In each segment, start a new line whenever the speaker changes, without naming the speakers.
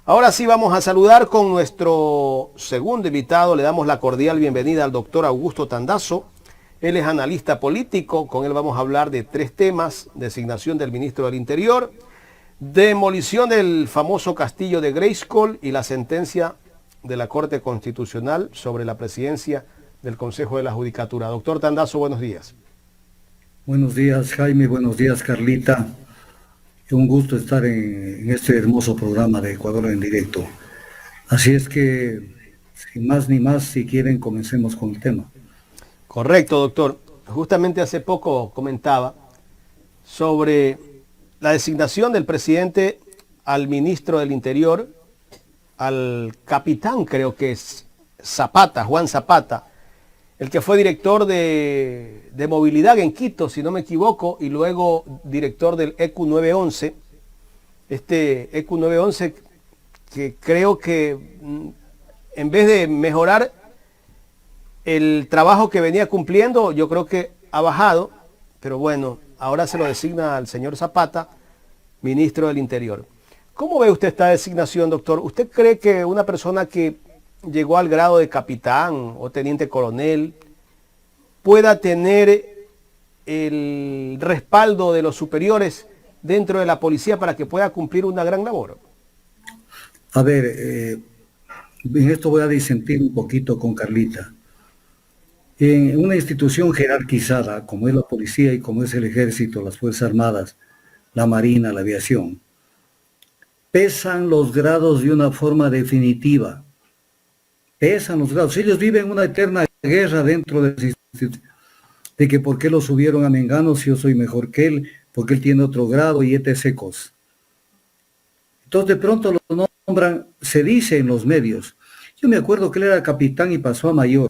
Ahora sí vamos a saludar con nuestro segundo invitado. Le damos la cordial bienvenida al doctor Augusto Tandazo. Él es analista político. Con él vamos a hablar de tres temas: designación del ministro del Interior, demolición del famoso castillo de Grayskull y la sentencia de la Corte Constitucional sobre la presidencia del Consejo de la Judicatura. Doctor Tandazo, buenos días.
Buenos días, Jaime. Buenos días, Carlita. Un gusto estar en este hermoso programa de Ecuador en directo. Así es que, sin más ni más, si quieren, comencemos con el tema.
Correcto, doctor. Justamente hace poco comentaba sobre la designación del presidente al ministro del Interior, al capitán, creo que es Zapata, Juan Zapata, el que fue director de movilidad en Quito, si no me equivoco, y luego director del ECU 911. Este ECU 911 que creo que en vez de mejorar el trabajo que venía cumpliendo, yo creo que ha bajado, pero bueno, ahora se lo designa al señor Zapata, ministro del Interior. ¿Cómo ve usted esta designación, doctor? ¿Usted cree que una persona que llegó al grado de capitán o teniente coronel pueda tener el respaldo de los superiores dentro de la policía para que pueda cumplir una gran labor?
A ver, en esto voy a disentir un poquito con Carlita. En una institución jerarquizada, como es la policía y como es el ejército, las Fuerzas Armadas, la Marina, la aviación, pesan los grados de una forma definitiva. Pesan los grados. Ellos viven una eterna guerra dentro de las instituciones, de que por qué lo subieron a Mengano si yo soy mejor que él, porque él tiene otro grado y etc. cosas. Entonces de pronto lo nombran, se dice en los medios. Yo me acuerdo que él era capitán y pasó a mayor.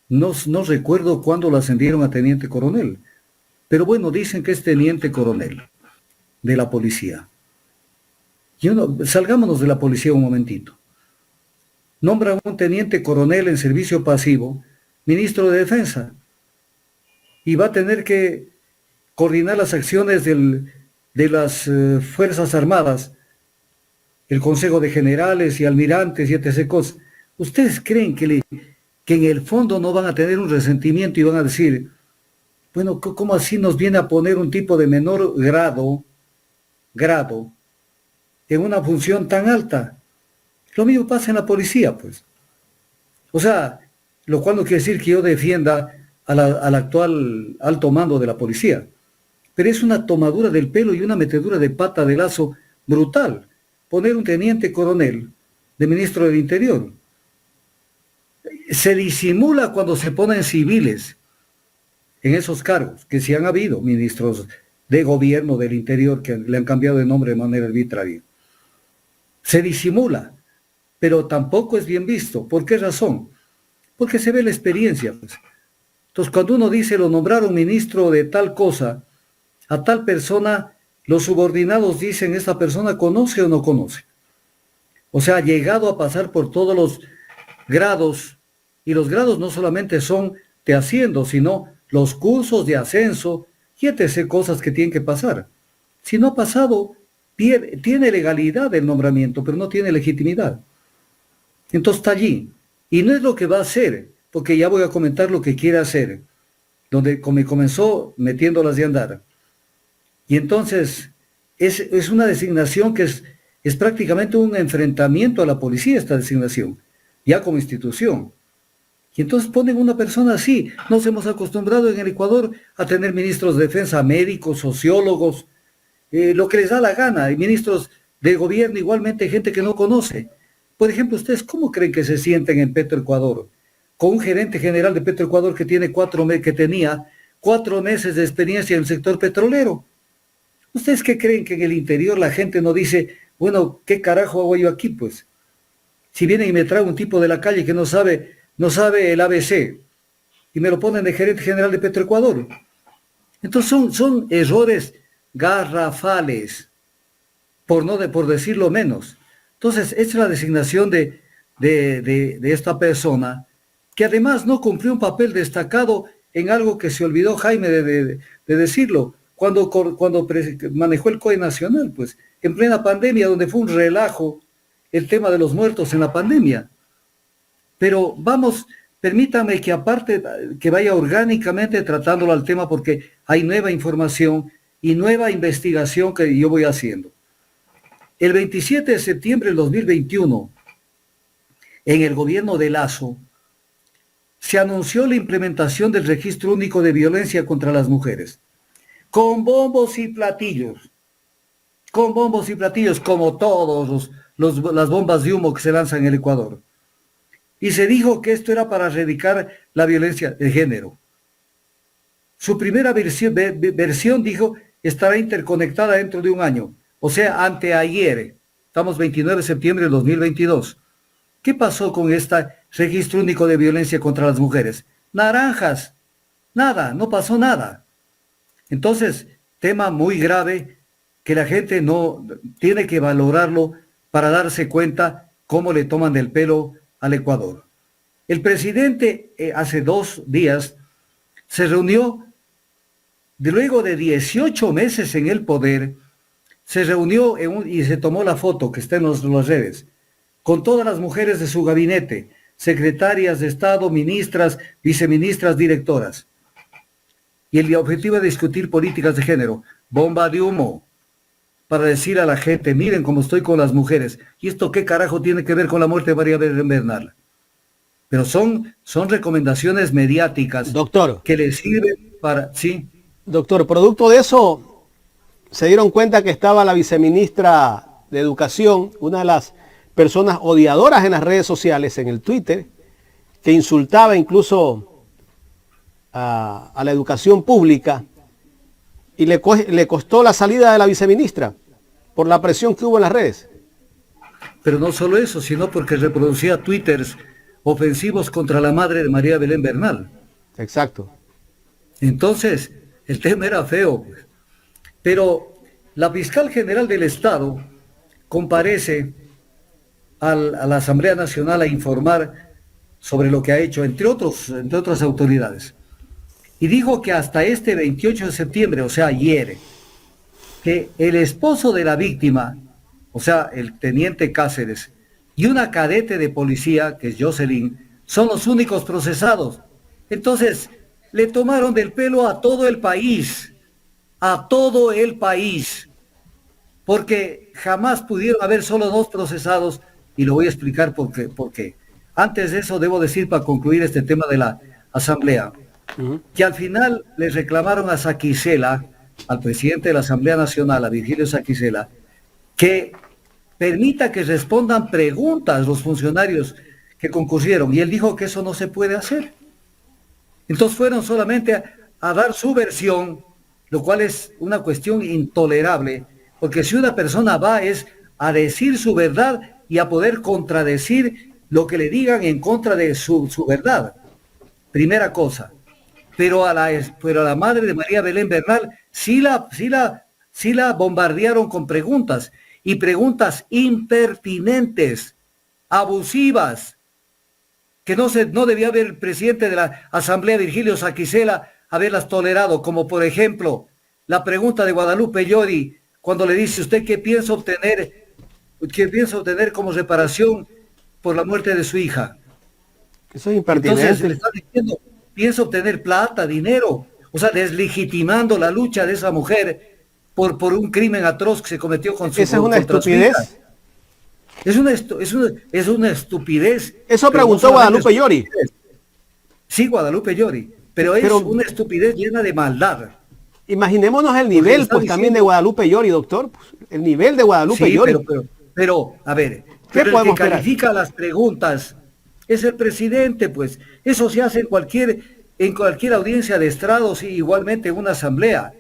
No recuerdo cuándo lo ascendieron a teniente coronel. Pero bueno, dicen que es teniente coronel de la policía. Salgámonos de la policía un momentito. Nombra un teniente coronel en servicio pasivo, ministro de Defensa, y va a tener que coordinar las acciones de las Fuerzas Armadas, el Consejo de Generales y Almirantes y etc. cosas. ¿Ustedes creen que en el fondo no van a tener un resentimiento y van a decir, bueno, ¿cómo así nos viene a poner un tipo de menor grado en una función tan alta? Lo mismo pasa en la policía, pues. O sea, lo cual no quiere decir que yo defienda al actual alto mando de la policía, pero es una tomadura del pelo y una metedura de pata de lazo brutal, poner un teniente coronel de ministro del Interior. Se disimula cuando se ponen civiles en esos cargos, que sí han habido ministros de gobierno del Interior que le han cambiado de nombre de manera arbitraria. Se disimula, pero tampoco es bien visto. ¿Por qué razón? Porque se ve la experiencia, pues. Entonces, cuando uno dice, lo nombraron ministro de tal cosa, a tal persona, los subordinados dicen, ¿esta persona conoce o no conoce? O sea, ha llegado a pasar por todos los grados, y los grados no solamente son de ascenso, sino los cursos de ascenso, y etc. cosas que tienen que pasar. Si no ha pasado, tiene legalidad el nombramiento, pero no tiene legitimidad. Entonces está allí. Y no es lo que va a hacer, porque ya voy a comentar lo que quiere hacer, donde comenzó metiéndolas de andar. Y entonces es una designación que es prácticamente un enfrentamiento a la policía, esta designación, ya como institución. Y entonces ponen una persona así. Nos hemos acostumbrado en el Ecuador a tener ministros de defensa, médicos, sociólogos, lo que les da la gana, y ministros de gobierno igualmente, gente que no conoce. Por ejemplo, ¿ustedes cómo creen que se sienten en Petroecuador? Con un gerente general de Petroecuador que tenía 4 meses de experiencia en el sector petrolero. ¿Ustedes qué creen que en el interior la gente no dice, bueno, ¿qué carajo hago yo aquí, pues? Si vienen y me traen un tipo de la calle que no sabe el ABC y me lo ponen de gerente general de Petroecuador. Entonces son errores garrafales, por decirlo menos. Entonces, esta es la designación de esta persona, que además no cumplió un papel destacado en algo que se olvidó Jaime de decirlo, cuando manejó el COE nacional, pues, en plena pandemia, donde fue un relajo el tema de los muertos en la pandemia. Pero vamos, permítame que aparte, que vaya orgánicamente tratándolo al tema porque hay nueva información y nueva investigación que yo voy haciendo. El 27 de septiembre del 2021, en el gobierno de Lasso, se anunció la implementación del Registro Único de Violencia contra las Mujeres, con bombos y platillos, como todos las bombas de humo que se lanzan en el Ecuador. Y se dijo que esto era para erradicar la violencia de género. Su primera versión dijo, estará interconectada dentro de un año, o sea, anteayer, estamos 29 de septiembre del 2022. ¿Qué pasó con este Registro Único de Violencia contra las Mujeres? Naranjas, nada, no pasó nada. Entonces, tema muy grave que la gente no tiene que valorarlo para darse cuenta cómo le toman del pelo al Ecuador. El presidente hace 2 días se reunió, luego de 18 meses en el poder, se reunió y se tomó la foto que está en las redes, con todas las mujeres de su gabinete, secretarias de Estado, ministras, viceministras, directoras. Y el objetivo es discutir políticas de género, bomba de humo, para decir a la gente, miren cómo estoy con las mujeres. ¿Y esto qué carajo tiene que ver con la muerte de María Belén Bernal? Pero son recomendaciones mediáticas,
doctor,
que le sirven para... Sí.
Doctor, producto de eso, se dieron cuenta que estaba la viceministra de Educación, una de las personas odiadoras en las redes sociales, en el Twitter, que insultaba incluso a la educación pública, y le costó la salida de la viceministra por la presión que hubo en las redes.
Pero no solo eso, sino porque reproducía twitters ofensivos contra la madre de María Belén Bernal.
Exacto.
Entonces, el tema era feo, pues. Pero la fiscal general del Estado comparece a la Asamblea Nacional a informar sobre lo que ha hecho, entre otras autoridades. Y dijo que hasta este 28 de septiembre, o sea, ayer, que el esposo de la víctima, o sea, el teniente Cáceres, y una cadete de policía, que es Jocelyn, son los únicos procesados. Entonces, le tomaron del pelo a todo el país, porque jamás pudieron haber solo 2 procesados, y lo voy a explicar por qué. Antes de eso, debo decir, para concluir este tema de la Asamblea, que al final le reclamaron a Saquicela, al presidente de la Asamblea Nacional, a Virgilio Saquicela, que permita que respondan preguntas los funcionarios que concurrieron, y él dijo que eso no se puede hacer. Entonces fueron solamente a dar su versión, lo cual es una cuestión intolerable, porque si una persona va es a decir su verdad y a poder contradecir lo que le digan en contra de su verdad. Primera cosa. Pero a la madre de María Belén Bernal sí la bombardearon con preguntas, y preguntas impertinentes, abusivas, que no debía haber el presidente de la Asamblea, Virgilio Saquicela, haberlas tolerado, como por ejemplo la pregunta de Guadalupe Llori, cuando le dice: ¿usted qué piensa obtener como reparación por la muerte de su hija?
Eso es impertinente.
Entonces le está diciendo, piensa obtener plata, dinero, o sea, deslegitimando la lucha de esa mujer por un crimen atroz que se cometió con su hija.
Esa es una estupidez.
Es una estupidez.
Eso preguntó Guadalupe Llori.
Sí, Guadalupe Llori, pero es una estupidez llena de maldad.
Imaginémonos el nivel, pues, también de Guadalupe Llori, doctor. El nivel de Guadalupe Llori.
Pero, a ver,
¿qué podemos
el que califica las preguntas es el presidente, pues. Eso se hace en cualquier audiencia de estrados y igualmente en una asamblea.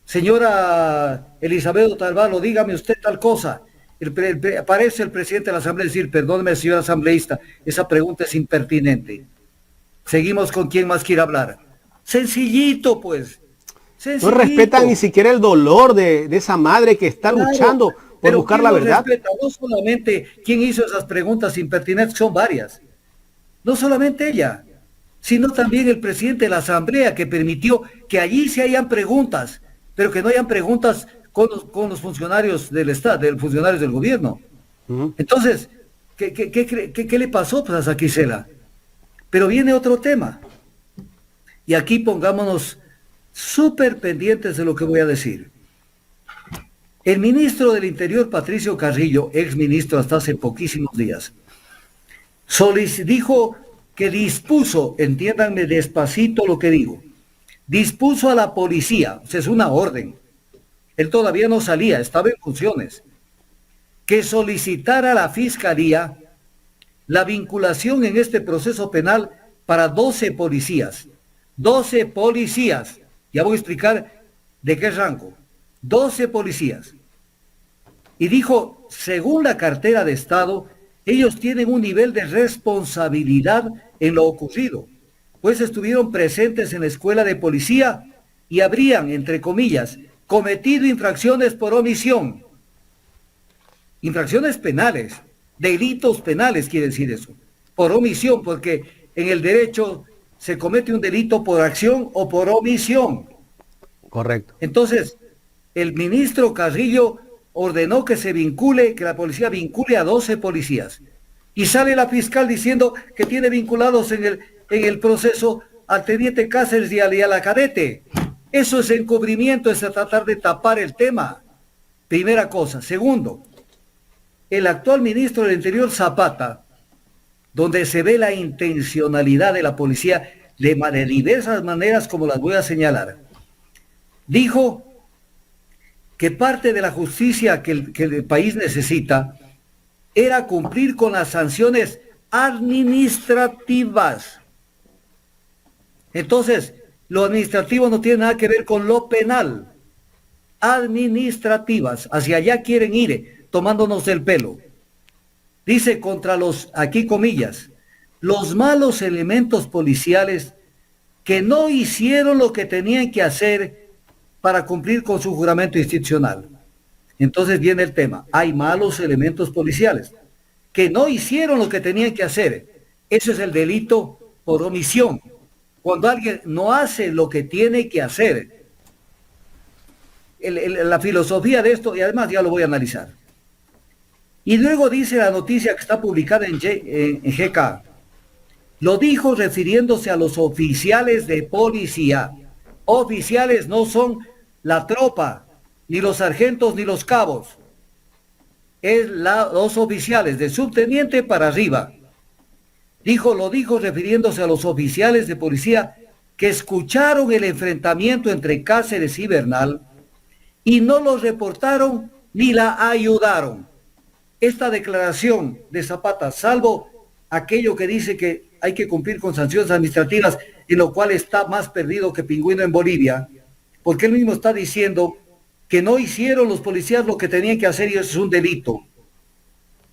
Señora Elizabeth Otalvalo, dígame usted tal cosa. Aparece el presidente de la asamblea y decir: perdóneme, señor asambleísta, esa pregunta es impertinente. Seguimos con quien más quiera hablar. Sencillito, pues. Sencillito.
No respetan ni siquiera el dolor de esa madre que está luchando por buscar la verdad.
No solamente quién hizo esas preguntas impertinentes, son varias. No solamente ella, sino también el presidente de la asamblea, que permitió que allí se hayan preguntas, pero que no hayan preguntas con los funcionarios del Estado, funcionarios del gobierno. Entonces, ¿qué le pasó pues, a Saquicela? Pero viene otro tema. Y aquí pongámonos súper pendientes de lo que voy a decir. El ministro del Interior, Patricio Carrillo, ex ministro hasta hace poquísimos días, dijo que dispuso, entiéndanme despacito lo que digo, dispuso a la policía, o sea, es una orden, él todavía no salía, estaba en funciones, que solicitara a la Fiscalía la vinculación en este proceso penal para 12 policías. 12 policías. Ya voy a explicar de qué rango. 12 policías. Y dijo, según la cartera de Estado, ellos tienen un nivel de responsabilidad en lo ocurrido, pues estuvieron presentes en la escuela de policía y habrían, entre comillas, cometido infracciones por omisión. Infracciones penales, delitos penales quiere decir eso, por omisión, porque en el derecho se comete un delito por acción o por omisión.
Correcto.
Entonces, el ministro Carrillo ordenó que se vincule, que la policía vincule a 12 policías. Y sale la fiscal diciendo que tiene vinculados en el proceso al teniente Cáceres y a la cadete. Eso es encubrimiento, es tratar de tapar el tema. Primera cosa. Segundo, el actual ministro del Interior, Zapata, donde se ve la intencionalidad de la policía de diversas maneras, como las voy a señalar, dijo que parte de la justicia que el país necesita era cumplir con las sanciones administrativas. Entonces, lo administrativo no tiene nada que ver con lo penal. Administrativas, hacia allá quieren ir, tomándonos el pelo. Dice contra los, aquí comillas, los malos elementos policiales que no hicieron lo que tenían que hacer para cumplir con su juramento institucional. Entonces viene el tema, hay malos elementos policiales que no hicieron lo que tenían que hacer. Eso es el delito por omisión. Cuando alguien no hace lo que tiene que hacer. La filosofía de esto, y además ya lo voy a analizar. Y luego dice la noticia que está publicada en GK. Lo dijo refiriéndose a los oficiales de policía. Oficiales no son la tropa, ni los sargentos, ni los cabos. Los oficiales, de subteniente para arriba. Lo dijo refiriéndose a los oficiales de policía que escucharon el enfrentamiento entre Cáceres y Bernal y no los reportaron ni la ayudaron. Esta declaración de Zapata, salvo aquello que dice que hay que cumplir con sanciones administrativas, en lo cual está más perdido que pingüino en Bolivia, porque él mismo está diciendo que no hicieron los policías lo que tenían que hacer y eso es un delito.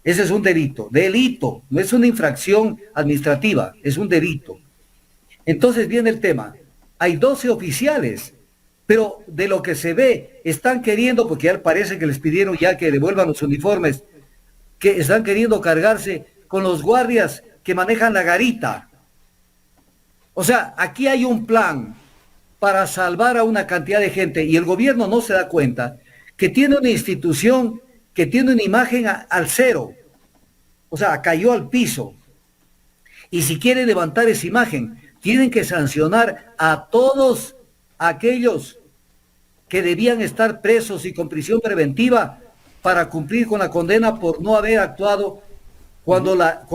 Ese es un delito, no es una infracción administrativa, es un delito. Entonces viene el tema, hay 12 oficiales, pero de lo que se ve, están queriendo, porque ya parece que les pidieron ya que devuelvan los uniformes, que están queriendo cargarse con los guardias que manejan la garita. O sea, aquí hay un plan para salvar a una cantidad de gente y el gobierno no se da cuenta que tiene una institución que tiene una imagen al cero, o sea, cayó al piso. Y si quiere levantar esa imagen, tienen que sancionar a todos aquellos que debían estar presos y con prisión preventiva para cumplir con la condena por no haber actuado cuando la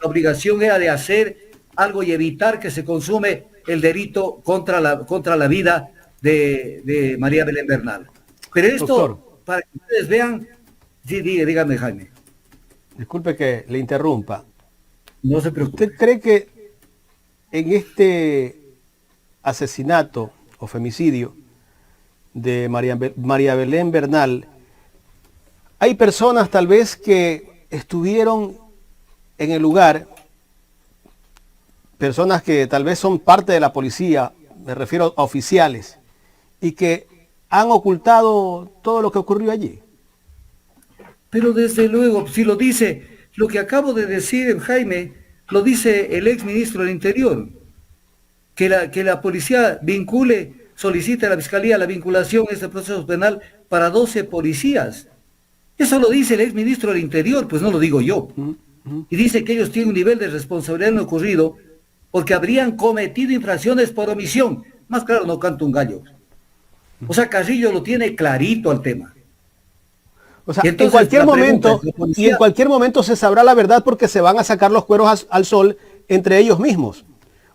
obligación era de hacer algo y evitar que se consume el delito contra la vida de María Belén Bernal. Pero esto, doctor, para que ustedes vean, sí, dígame, Jaime.
Disculpe que le interrumpa.
No se preocupe.
¿Usted cree que en este asesinato o femicidio de María Belén Bernal hay personas tal vez que estuvieron en el lugar, personas que tal vez son parte de la policía, me refiero a oficiales, y que han ocultado todo lo que ocurrió allí?
Pero desde luego, si lo dice, lo que acabo de decir, Jaime, lo dice el ex ministro del Interior, que la policía solicite a la Fiscalía la vinculación en este proceso penal para 12 policías. Eso lo dice el exministro del Interior, pues no lo digo yo. Y dice que ellos tienen un nivel de responsabilidad en lo ocurrido porque habrían cometido infracciones por omisión. Más claro, no canta un gallo. O sea, Carrillo lo tiene clarito al tema.
O sea,
Y
en
entonces
cualquier
la pregunta
momento,
es, ¿la
y en
policía?
cualquier momento se sabrá la verdad porque se van a sacar los cueros al sol entre ellos mismos.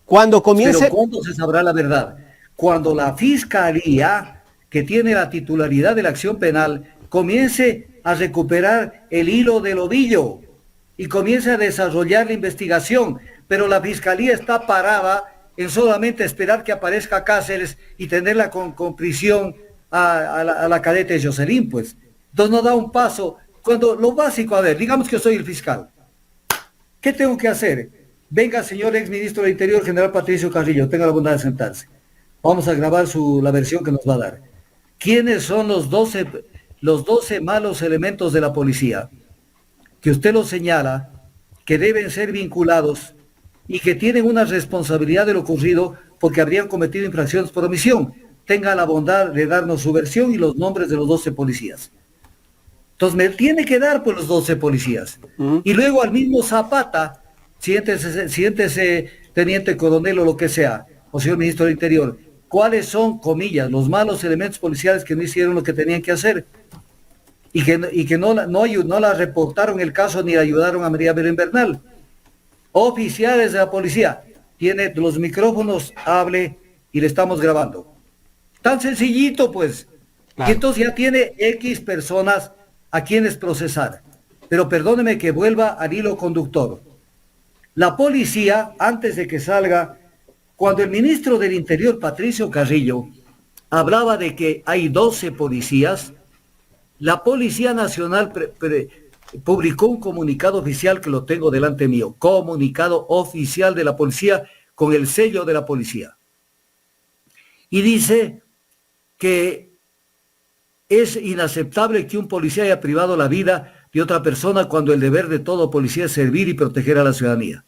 Cuando
Pero
comience,
¿cuándo se sabrá la verdad? Cuando la fiscalía, que tiene la titularidad de la acción penal, comience a recuperar el hilo del ovillo y comience a desarrollar la investigación. Pero la fiscalía está parada en solamente esperar que aparezca Cáceres y tenerla con prisión a la cadete Jocelyn, pues. Entonces no da un paso. Cuando lo básico, a ver, digamos que yo soy el fiscal. ¿Qué tengo que hacer? Venga, señor exministro del Interior, general Patricio Carrillo, tenga la bondad de sentarse. Vamos a grabar la versión que nos va a dar. ¿Quiénes son los 12 malos elementos de la policía que usted los señala, que deben ser vinculados y que tienen una responsabilidad de lo ocurrido porque habrían cometido infracciones por omisión? Tenga la bondad de darnos su versión y los nombres de los 12 policías. Entonces me tiene que dar por los 12 policías. Y luego al mismo Zapata, siéntese teniente coronel o lo que sea, o señor ministro del Interior, ¿cuáles son, comillas, los malos elementos policiales que no hicieron lo que tenían que hacer? Y que no la reportaron el caso ni ayudaron a María Belén Bernal. Oficiales de la policía, tiene los micrófonos, hable y le estamos grabando. Tan sencillito, pues. Y
claro,
entonces ya tiene X personas a quienes procesar. Pero perdóneme que vuelva al hilo conductor. La policía, antes de que salga, cuando el ministro del Interior, Patricio Carrillo, hablaba de que hay 12 policías, la Policía Nacional publicó un comunicado oficial que lo tengo delante mío, comunicado oficial de la policía con el sello de la policía. Y dice que es inaceptable que un policía haya privado la vida de otra persona cuando el deber de todo policía es servir y proteger a la ciudadanía.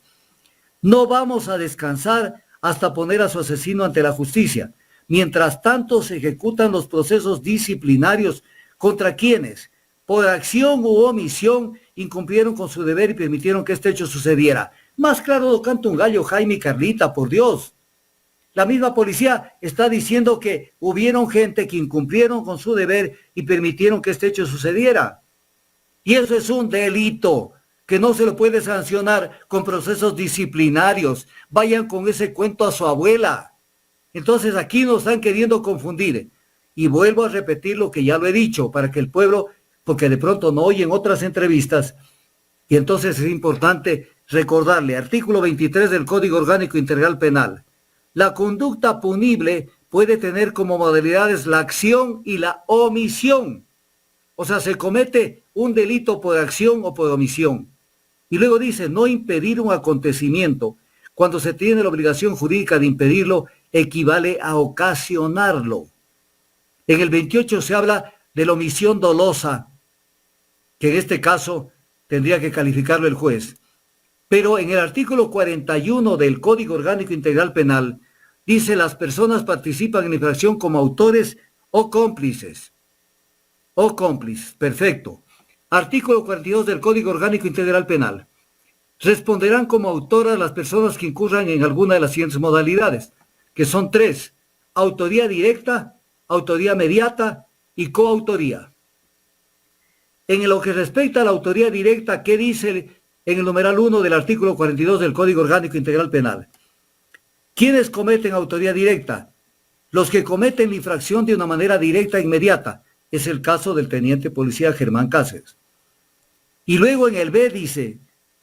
No vamos a descansar hasta poner a su asesino ante la justicia. Mientras tanto se ejecutan los procesos disciplinarios contra quienes, por acción u omisión, incumplieron con su deber y permitieron que este hecho sucediera. Más claro lo canta un gallo, Jaime y Carlita, por Dios. La misma policía está diciendo que hubieron gente que incumplieron con su deber y permitieron que este hecho sucediera. Y eso es un delito que no se lo puede sancionar con procesos disciplinarios. Vayan con ese cuento a su abuela. Entonces aquí nos están queriendo confundir. Y vuelvo a repetir lo que ya lo he dicho, para que el pueblo, porque de pronto no oyen otras entrevistas, y entonces es importante recordarle, artículo 23 del Código Orgánico Integral Penal. La conducta punible puede tener como modalidades la acción y la omisión. O sea, se comete un delito por acción o por omisión. Y luego dice, no impedir un acontecimiento. Cuando se tiene la obligación jurídica de impedirlo, equivale a ocasionarlo. En el 28 se habla de la omisión dolosa, que en este caso tendría que calificarlo el juez. Pero en el artículo 41 del Código Orgánico Integral Penal dice las personas participan en la infracción como autores o cómplices. O cómplices, perfecto. Artículo 42 del Código Orgánico Integral Penal. Responderán como autoras las personas que incurran en alguna de las siguientes modalidades, que son 3: autoría directa, autoría mediata y coautoría. En lo que respecta a la autoría directa, ¿qué dice en el numeral 1 del artículo 42 del Código Orgánico Integral Penal? ¿Quiénes cometen autoría directa? Los que cometen la infracción de una manera directa e inmediata. Es el caso del teniente policía Germán Cáceres. Y luego en el B dice,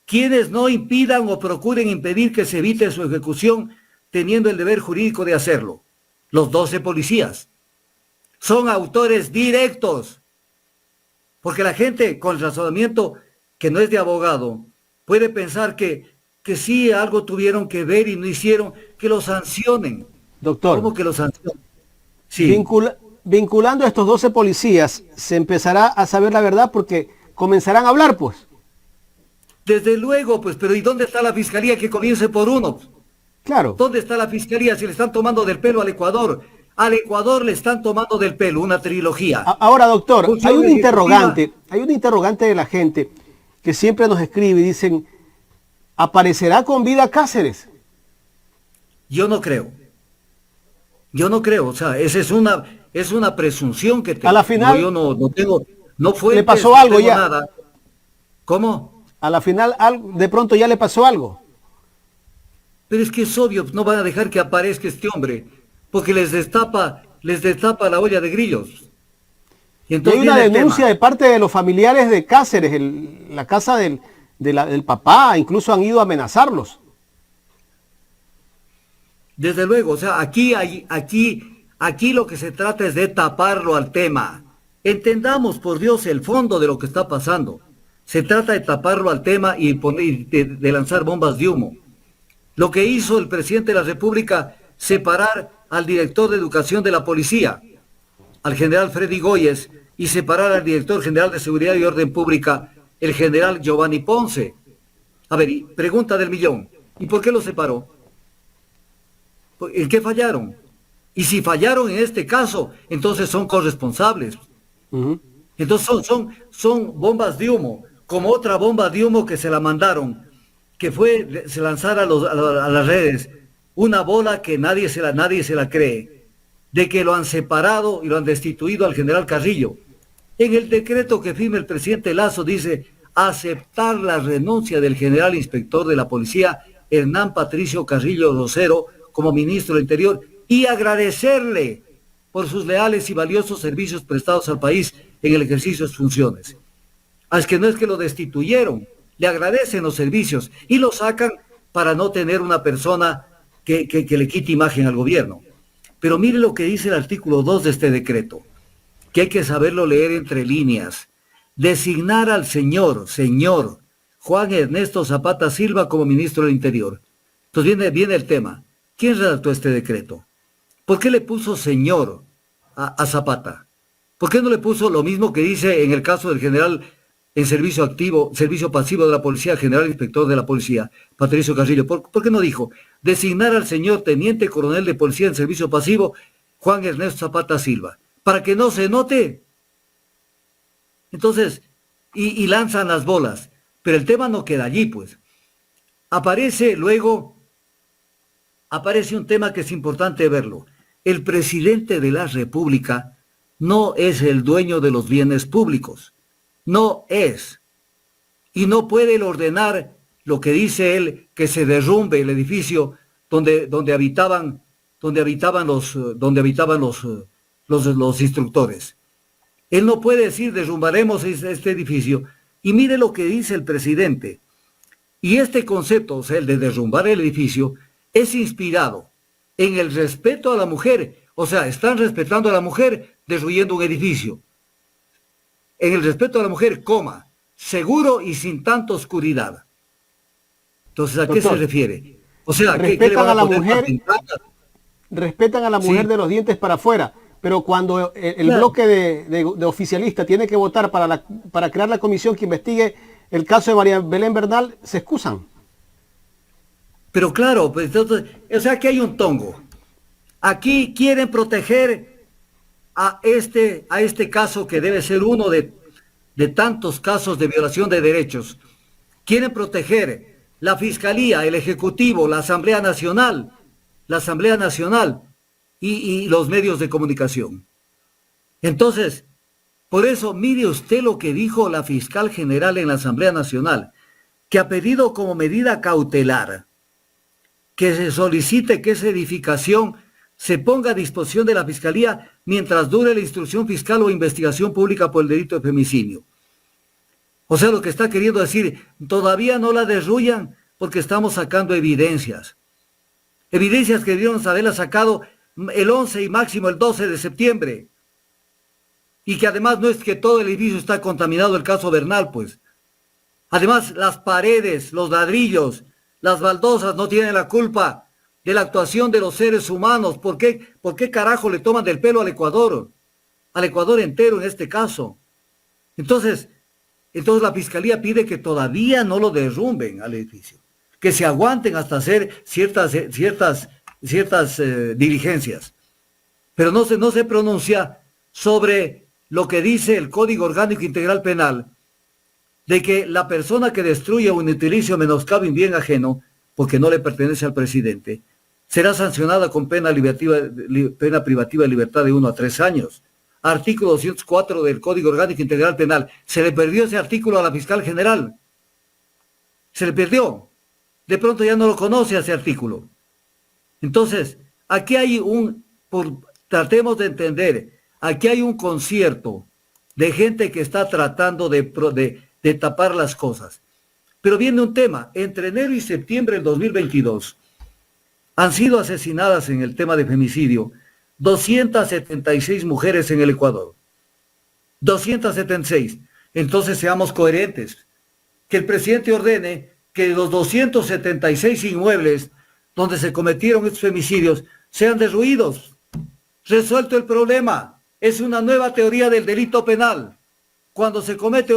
quienes no impidan o procuren impedir que se evite su ejecución teniendo el deber jurídico de hacerlo. Los 12 policías. Son autores directos. Porque la gente con razonamiento que no es de abogado puede pensar que sí algo tuvieron que ver y no hicieron, que lo sancionen.
doctor.
¿Cómo que lo sancionen? Sí.
Vinculando a estos 12 policías, se empezará a saber la verdad porque comenzarán a hablar, pues.
Desde luego, pues, pero ¿y dónde está la fiscalía que comience por uno?
Claro.
¿Dónde está la fiscalía si le están tomando del pelo al Ecuador? Al Ecuador le están tomando del pelo una trilogía.
Ahora, doctor,
Función
hay un
ejecutiva.
interrogante de la gente que siempre nos escribe y dicen, ¿aparecerá con vida Cáceres?
Yo no creo. Yo no creo. O sea, esa es una presunción que
A
tengo.
la
No,
final
yo no tengo, no
le
fuentes,
pasó
no
algo
tengo
ya.
nada. ¿Cómo?
A la final de pronto ya le pasó algo.
Pero es que es obvio, no van a dejar que aparezca este hombre, porque les destapa la olla de grillos. Y
Y hay
entonces
una
viene el
denuncia
tema.
de parte de los familiares de Cáceres, la casa del papá, incluso han ido a amenazarlos.
Desde luego, o sea, aquí lo que se trata es de taparlo al tema. Entendamos, por Dios, el fondo de lo que está pasando. Se trata de taparlo al tema y de lanzar bombas de humo. Lo que hizo el presidente de la República, separar al director de educación de la policía, al general Freddy Goyes, y separar al director general de Seguridad y Orden Pública, el general Giovanni Ponce. A ver, pregunta del millón, ¿y por qué lo separó? ¿En qué fallaron? Y si fallaron en este caso, entonces son corresponsables.
Ujú.
Entonces son bombas de humo, como otra bomba de humo que se la mandaron, que fue se lanzar a las redes, una bola que nadie se la cree, de que lo han separado y lo han destituido al general Carrillo. En el decreto que firma el presidente Lazo dice aceptar la renuncia del general inspector de la policía, Hernán Patricio Carrillo Rosero, como ministro del Interior, y agradecerle por sus leales y valiosos servicios prestados al país en el ejercicio de sus funciones. Es que no es que lo destituyeron, le agradecen los servicios y lo sacan para no tener una persona que le quite imagen al gobierno. Pero mire lo que dice el artículo 2 de este decreto, que hay que saberlo leer entre líneas. Designar al señor Juan Ernesto Zapata Silva como ministro del Interior. Entonces viene el tema. ¿Quién redactó este decreto? ¿Por qué le puso señor a Zapata? ¿Por qué no le puso lo mismo que dice en el caso del general en servicio pasivo de la policía, general inspector de la policía, Patricio Carrillo? ¿Por qué no dijo designar al señor teniente coronel de policía en servicio pasivo, Juan Ernesto Zapata Silva? Para que no se note. Entonces, y lanzan las bolas. Pero el tema no queda allí, pues. Aparece un tema que es importante verlo. El presidente de la República no es el dueño de los bienes públicos. No es. Y no puede él ordenar lo que dice él, que se derrumbe el edificio donde habitaban los instructores. Él no puede decir derrumbaremos este edificio. Y mire lo que dice el presidente. Y este concepto, o sea, el de derrumbar el edificio, es inspirado en el respeto a la mujer. O sea, están respetando a la mujer destruyendo un edificio. En el respeto a la mujer, seguro y sin tanta oscuridad. Entonces, ¿a qué se
Doctor,
refiere? O sea, ¿qué le
respetan
van
a
a
la
poner
mujer,
las ventanas?
respetan a la mujer
Sí,
de los dientes para afuera, pero cuando el
claro.
bloque de oficialistas tiene que votar para crear la comisión que investigue el caso de María Belén Bernal, se excusan.
Pero claro, pues entonces, o sea que hay un tongo. Aquí quieren proteger a este caso que debe ser uno de tantos casos de violación de derechos. Quieren proteger la Fiscalía, el Ejecutivo, la Asamblea Nacional y los medios de comunicación. Entonces, por eso mire usted lo que dijo la fiscal general en la Asamblea Nacional, que ha pedido como medida cautelar que se solicite que esa edificación se ponga a disposición de la Fiscalía mientras dure la instrucción fiscal o investigación pública por el delito de femicidio. O sea, lo que está queriendo decir, todavía no la derruyan porque estamos sacando evidencias. Evidencias que debieron haberla sacado el 11 y máximo el 12 de septiembre. Y que además no es que todo el edificio está contaminado, el caso Bernal, pues. Además, las paredes, los ladrillos, las baldosas no tienen la culpa de la actuación de los seres humanos. ¿Por qué carajo le toman del pelo al Ecuador? Al Ecuador entero en este caso. Entonces la Fiscalía pide que todavía no lo derrumben al edificio. Que se aguanten hasta hacer ciertas diligencias. pero no se pronuncia sobre lo que dice el Código Orgánico Integral Penal, de que la persona que destruya o utilice o menoscabe un bien ajeno, porque no le pertenece al presidente, será sancionada con pena privativa de libertad de 1 a 3 años. Artículo 204 del Código Orgánico Integral Penal. Se le perdió ese artículo a la fiscal general. Se le perdió. De pronto ya no lo conoce ese artículo. Entonces, aquí hay tratemos de entender, aquí hay un concierto de gente que está tratando de tapar las cosas. Pero viene un tema, entre enero y septiembre del 2022 han sido asesinadas en el tema de femicidio 276 mujeres en el Ecuador. 276. Entonces seamos coherentes. Que el presidente ordene que los 276 inmuebles donde se cometieron estos femicidios sean derruidos. Resuelto el problema. Es una nueva teoría del delito penal. Cuando se comete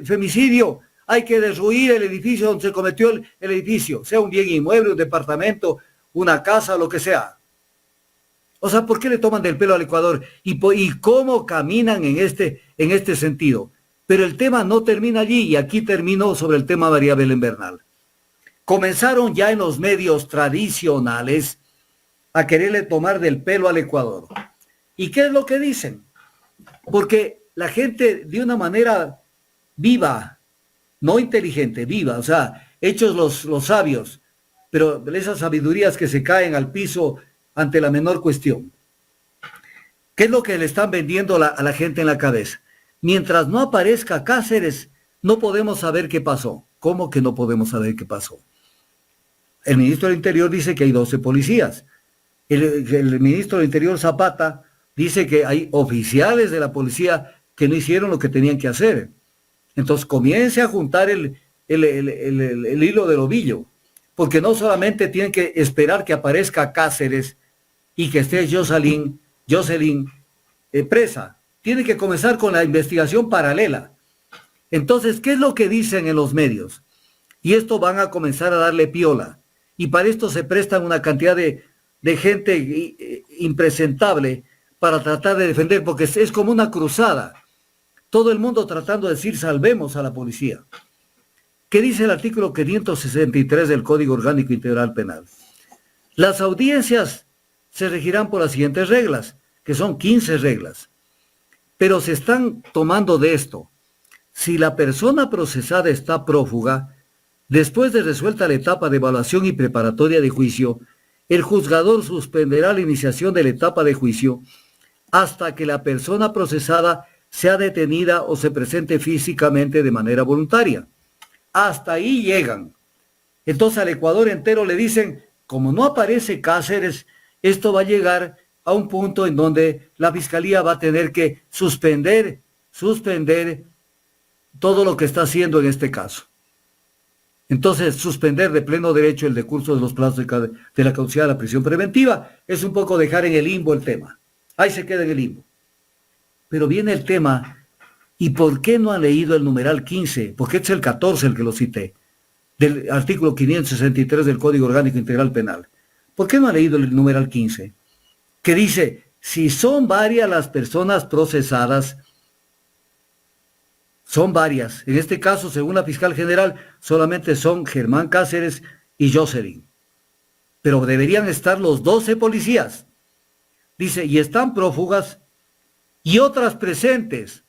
femicidio, hay que derruir el edificio donde se cometió el edificio, sea un bien inmueble, un departamento, una casa, lo que sea. O sea, ¿por qué le toman del pelo al Ecuador? ¿Y cómo caminan en este sentido? Pero el tema no termina allí, y aquí terminó sobre el tema María Belén Bernal. Comenzaron ya en los medios tradicionales a quererle tomar del pelo al Ecuador. ¿Y qué es lo que dicen? Porque la gente de una manera viva, no inteligente, viva, o sea, hechos los sabios, pero esas sabidurías que se caen al piso ante la menor cuestión. ¿Qué es lo que le están vendiendo a la gente en la cabeza? Mientras no aparezca Cáceres, no podemos saber qué pasó. ¿Cómo que no podemos saber qué pasó? El ministro del Interior dice que hay 12 policías. El ministro del Interior, Zapata, dice que hay oficiales de la policía que no hicieron lo que tenían que hacer. Entonces comience a juntar el hilo del ovillo, porque no solamente tienen que esperar que aparezca Cáceres y que esté Jocelyn presa, tienen que comenzar con la investigación paralela. Entonces, ¿qué es lo que dicen en los medios? Y esto van a comenzar a darle piola, y para esto se prestan una cantidad de gente impresentable para tratar de defender, porque es como una cruzada. Todo el mundo tratando de decir salvemos a la policía. ¿Qué dice el artículo 563 del Código Orgánico Integral Penal? Las audiencias se regirán por las siguientes reglas, que son 15 reglas. Pero se están tomando de esto. Si la persona procesada está prófuga, después de resuelta la etapa de evaluación y preparatoria de juicio, el juzgador suspenderá la iniciación de la etapa de juicio hasta que la persona procesada sea detenida o se presente físicamente de manera voluntaria. Hasta ahí llegan. Entonces al Ecuador entero le dicen, como no aparece Cáceres, esto va a llegar a un punto en donde la Fiscalía va a tener que suspender todo lo que está haciendo en este caso. Entonces, suspender de pleno derecho el decurso de los plazos de la caducidad de la prisión preventiva es un poco dejar en el limbo el tema. Ahí se queda en el limbo. Pero viene el tema, ¿y por qué no han leído el numeral 15? Porque este es el 14 el que lo cité, del artículo 563 del Código Orgánico Integral Penal. ¿Por qué no han leído el numeral 15? Que dice, si son varias las personas procesadas, son varias. En este caso, según la fiscal general, solamente son Germán Cáceres y Jocelyn. Pero deberían estar los 12 policías. Dice, y están prófugas y otras presentes.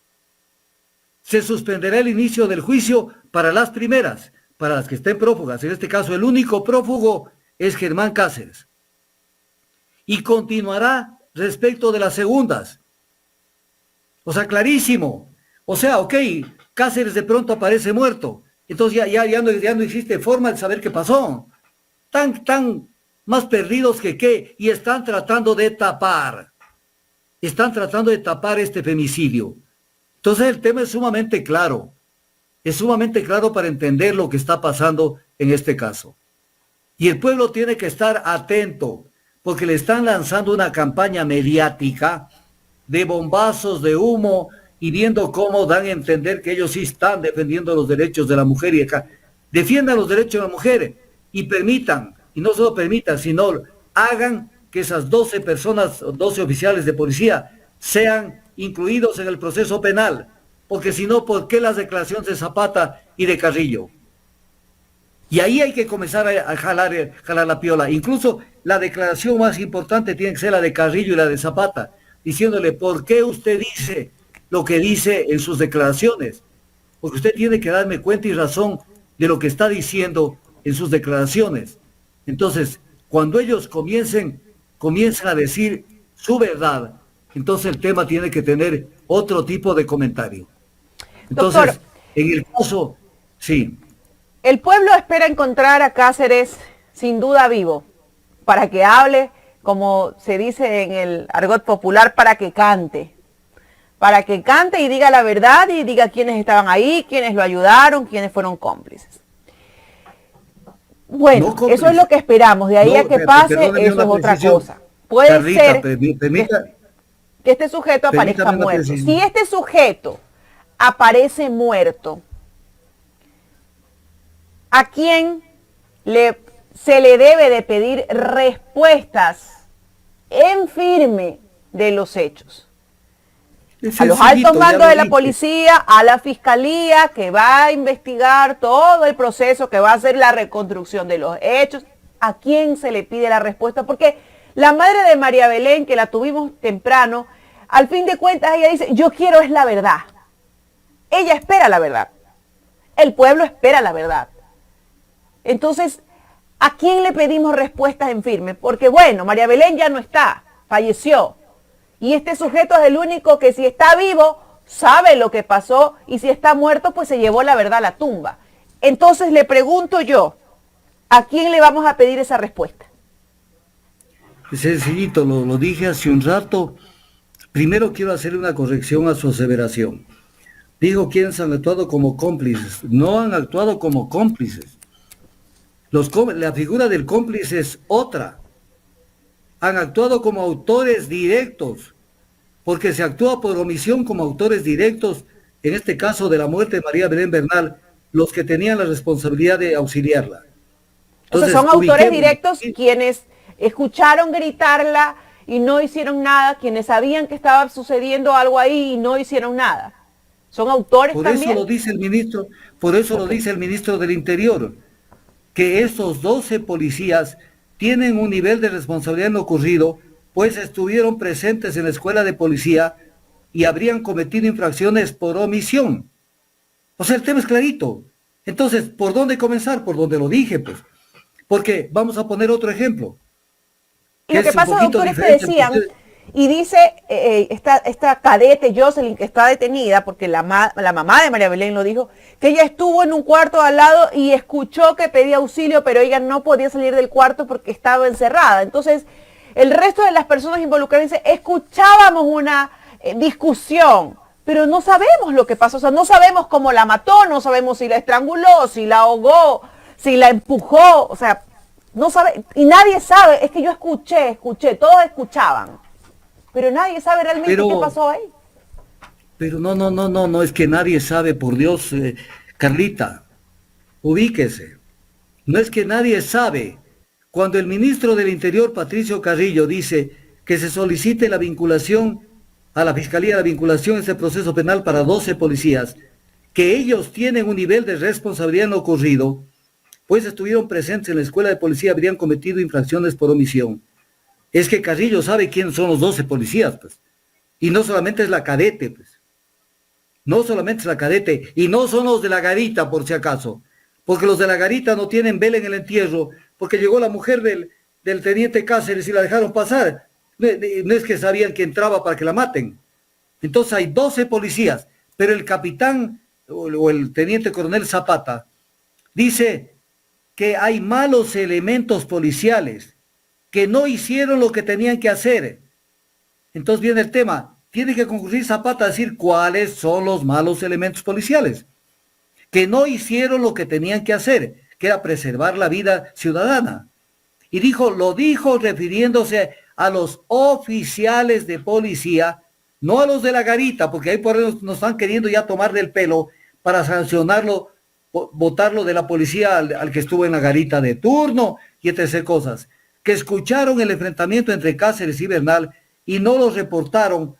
Se suspenderá el inicio del juicio para las primeras, para las que estén prófugas. En este caso, el único prófugo es Germán Cáceres. Y continuará respecto de las segundas. O sea, clarísimo. O sea, ok, Cáceres de pronto aparece muerto. Entonces ya no existe forma de saber qué pasó. Tan más perdidos que qué. Y están tratando de tapar. Están tratando de tapar este femicidio. Entonces el tema es sumamente claro. Es sumamente claro para entender lo que está pasando en este caso. Y el pueblo tiene que estar atento, porque le están lanzando una campaña mediática de bombazos de humo y viendo cómo dan a entender que ellos sí están defendiendo los derechos de la mujer y acá. Defiendan los derechos de la mujer y permitan, y no solo permitan, sino hagan que esas 12 personas, 12 oficiales de policía, sean incluidos en el proceso penal, porque si no, ¿por qué las declaraciones de Zapata y de Carrillo? Y ahí hay que comenzar a jalar la piola. Incluso la declaración más importante tiene que ser la de Carrillo y la de Zapata, diciéndole por qué usted dice lo que dice en sus declaraciones. Porque usted tiene que darme cuenta y razón de lo que está diciendo en sus declaraciones. Entonces, cuando ellos comiencen a decir su verdad, entonces el tema tiene que tener otro tipo de comentario. Entonces,
Doctor,
en el caso, sí.
el pueblo espera encontrar a Cáceres sin duda vivo, para que hable, como se dice en el argot popular, para que cante y diga la verdad y diga quiénes estaban ahí, quiénes lo ayudaron, quiénes fueron cómplices. Bueno,
No cómplices.
eso es lo que esperamos, de ahí
No,
a que pase,
perdóneme
eso es otra
precisión.
cosa. Puede
Carlita,
ser que este sujeto aparezca
permítame una
muerto.
precisión.
Si este sujeto aparece muerto, ¿a quién se le debe de pedir respuestas en firme de los hechos? A los altos mandos de la policía, a la fiscalía que va a investigar todo el proceso, que va a hacer la reconstrucción de los hechos. ¿A quién se le pide la respuesta? Porque la madre de María Belén, que la tuvimos temprano, al fin de cuentas ella dice, yo quiero es la verdad. Ella espera la verdad. El pueblo espera la verdad. Entonces, ¿a quién le pedimos respuestas en firme? Porque bueno, María Belén ya no está, falleció. Y este sujeto es el único que si está vivo, sabe lo que pasó, y si está muerto, pues se llevó la verdad a la tumba. Entonces le pregunto yo, ¿a quién le vamos a pedir esa respuesta?
Sencillito, lo dije hace un rato. Primero quiero hacer una corrección a su aseveración. Dijo quienes han actuado como cómplices. No han actuado como cómplices. La figura del cómplice es otra. Han actuado como autores directos, porque se actúa por omisión como autores directos, en este caso de la muerte de María Belén Bernal, los que tenían la responsabilidad de auxiliarla.
Entonces, son autores directos quienes escucharon gritarla y no hicieron nada, quienes sabían que estaba sucediendo algo ahí y no hicieron nada. Son autores también.
Por eso lo dice el ministro, por eso lo dice el ministro del Interior, que estos 12 policías tienen un nivel de responsabilidad en lo ocurrido, pues estuvieron presentes en la escuela de policía y habrían cometido infracciones por omisión. O sea, el tema es clarito. Entonces, ¿por dónde comenzar? Por donde lo dije, pues. Porque vamos a poner otro ejemplo.
Y lo que pasa, doctor, es que decían, y dice esta cadete Jocelyn, que está detenida, porque la mamá de María Belén lo dijo, que ella estuvo en un cuarto al lado y escuchó que pedía auxilio, pero ella no podía salir del cuarto porque estaba encerrada. Entonces, el resto de las personas involucradas dice, escuchábamos una discusión, pero no sabemos lo que pasó, o sea, no sabemos cómo la mató, no sabemos si la estranguló, si la ahogó, si la empujó, o sea, no sabe, y nadie sabe. Es que yo escuché, todos escuchaban, pero nadie sabe realmente qué pasó ahí.
Pero no, es que nadie sabe, por Dios, Carlita, ubíquese. No es que nadie sabe. Cuando el ministro del Interior, Patricio Carrillo, dice que se solicite la vinculación a la Fiscalía, la vinculación en este proceso penal para 12 policías, que ellos tienen un nivel de responsabilidad en lo ocurrido, pues estuvieron presentes en la escuela de policía, habrían cometido infracciones por omisión. Es que Carrillo sabe quiénes son los 12 policías, pues. Y no solamente es la cadete, pues. No solamente es la cadete, y no son los de la garita, por si acaso. Porque los de la garita no tienen vela en el entierro, porque llegó la mujer del teniente Cáceres y la dejaron pasar. No es que sabían que entraba para que la maten. Entonces hay 12 policías, pero el capitán o el teniente coronel Zapata dice que hay malos elementos policiales, que no hicieron lo que tenían que hacer. Entonces viene el tema, tiene que concurrir Zapata a decir cuáles son los malos elementos policiales, que no hicieron lo que tenían que hacer, que era preservar la vida ciudadana. Y lo dijo refiriéndose a los oficiales de policía, no a los de la garita, porque ahí por eso nos están queriendo ya tomar del pelo para sancionarlo, botarlo de la policía al que estuvo en la garita de turno y etc. cosas. que escucharon el enfrentamiento entre Cáceres y Bernal y no los reportaron,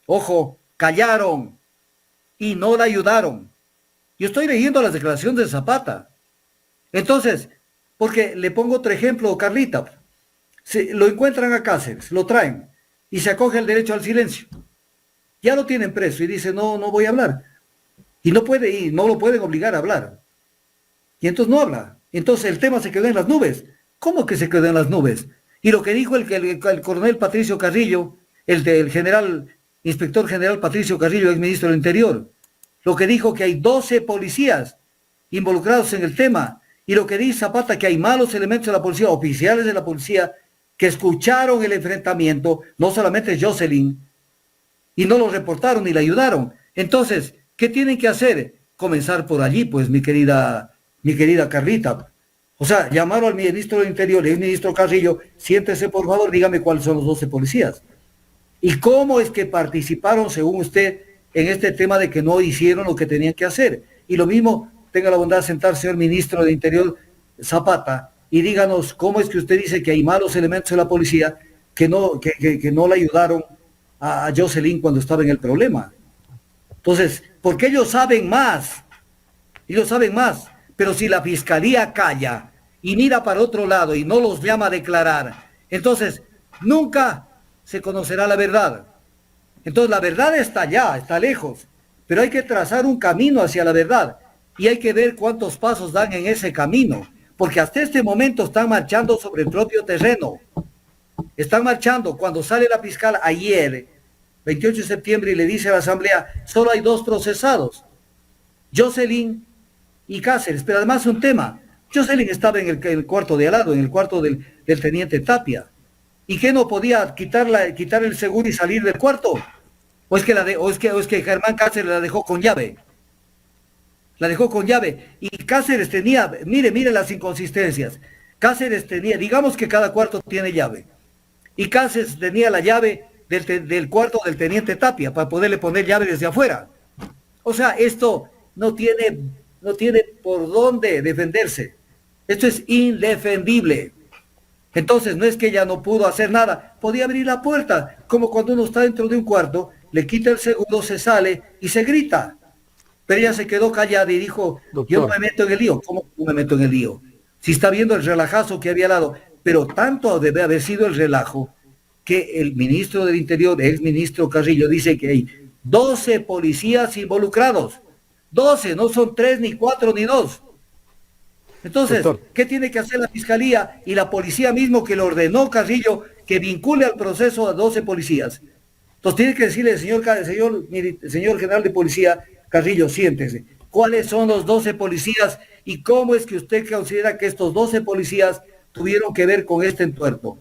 ojo, callaron y no la ayudaron. Yo estoy leyendo las declaraciones de Zapata. Entonces, porque le pongo otro ejemplo, Carlita, lo encuentran a Cáceres, lo traen y se acoge el derecho al silencio. Ya lo tienen preso y dice, no voy a hablar. Y no puede, y no lo pueden obligar a hablar. Y entonces no habla. Entonces el tema se quedó en las nubes. ¿Cómo que se quedó en las nubes? Y lo que dijo el coronel Patricio Carrillo, el general, inspector general Patricio Carrillo, ex ministro del Interior, lo que dijo que hay 12 policías involucrados en el tema, y lo que dice Zapata, que hay malos elementos de la policía, oficiales de la policía, que escucharon el enfrentamiento, no solamente Jocelyn, y no lo reportaron ni le ayudaron. Entonces, ¿qué tienen que hacer? Comenzar por allí, pues, mi querida Carlita. O sea, llamaron al ministro del Interior, el ministro Carrillo, siéntese por favor, dígame cuáles son los 12 policías. ¿Y cómo es que participaron, según usted, en este tema de que no hicieron lo que tenían que hacer? Y lo mismo, tenga la bondad de sentar, señor ministro del Interior Zapata, y díganos cómo es que usted dice que hay malos elementos de la policía que no le ayudaron a Jocelyn cuando estaba en el problema. Entonces, porque ellos saben más, pero si la fiscalía calla y mira para otro lado y no los llama a declarar, entonces nunca se conocerá la verdad. Entonces la verdad está allá, está lejos, pero hay que trazar un camino hacia la verdad y hay que ver cuántos pasos dan en ese camino, porque hasta este momento están marchando sobre el propio terreno. Están marchando. Cuando sale la fiscal ayer, 28 de septiembre, y le dice a la asamblea, solo hay 2 procesados, Jocelyn y Cáceres. Pero además un tema, Jocelyn estaba en el cuarto de al lado, en el cuarto del teniente Tapia. ¿Y qué no podía quitar el seguro y salir del cuarto? ¿O es que Germán Cáceres la dejó con llave? La dejó con llave. Y Cáceres tenía, mire las inconsistencias. Cáceres tenía, digamos que cada cuarto tiene llave. Y Cáceres tenía la llave del cuarto del teniente Tapia para poderle poner llave desde afuera. O sea, esto no tiene por dónde defenderse. Esto es indefendible. Entonces no es que ella no pudo hacer nada, podía abrir la puerta, como cuando uno está dentro de un cuarto, le quita el seguro, se sale y se grita. Pero ella se quedó callada y dijo, doctor, yo no me meto en el lío. ¿Cómo no me meto en el lío? Si está viendo el relajazo que había al lado. Pero tanto debe haber sido el relajo que el ministro del Interior, ex ministro Carrillo, dice que hay 12 policías involucrados. 12, no son 3, ni 4, ni 2. Entonces, doctor, ¿qué tiene que hacer la fiscalía y la policía mismo que le ordenó Carrillo que vincule al proceso a 12 policías? Entonces tiene que decirle, señor general de policía, Carrillo, siéntese. ¿Cuáles son los 12 policías y cómo es que usted considera que estos 12 policías tuvieron que ver con este entuerto?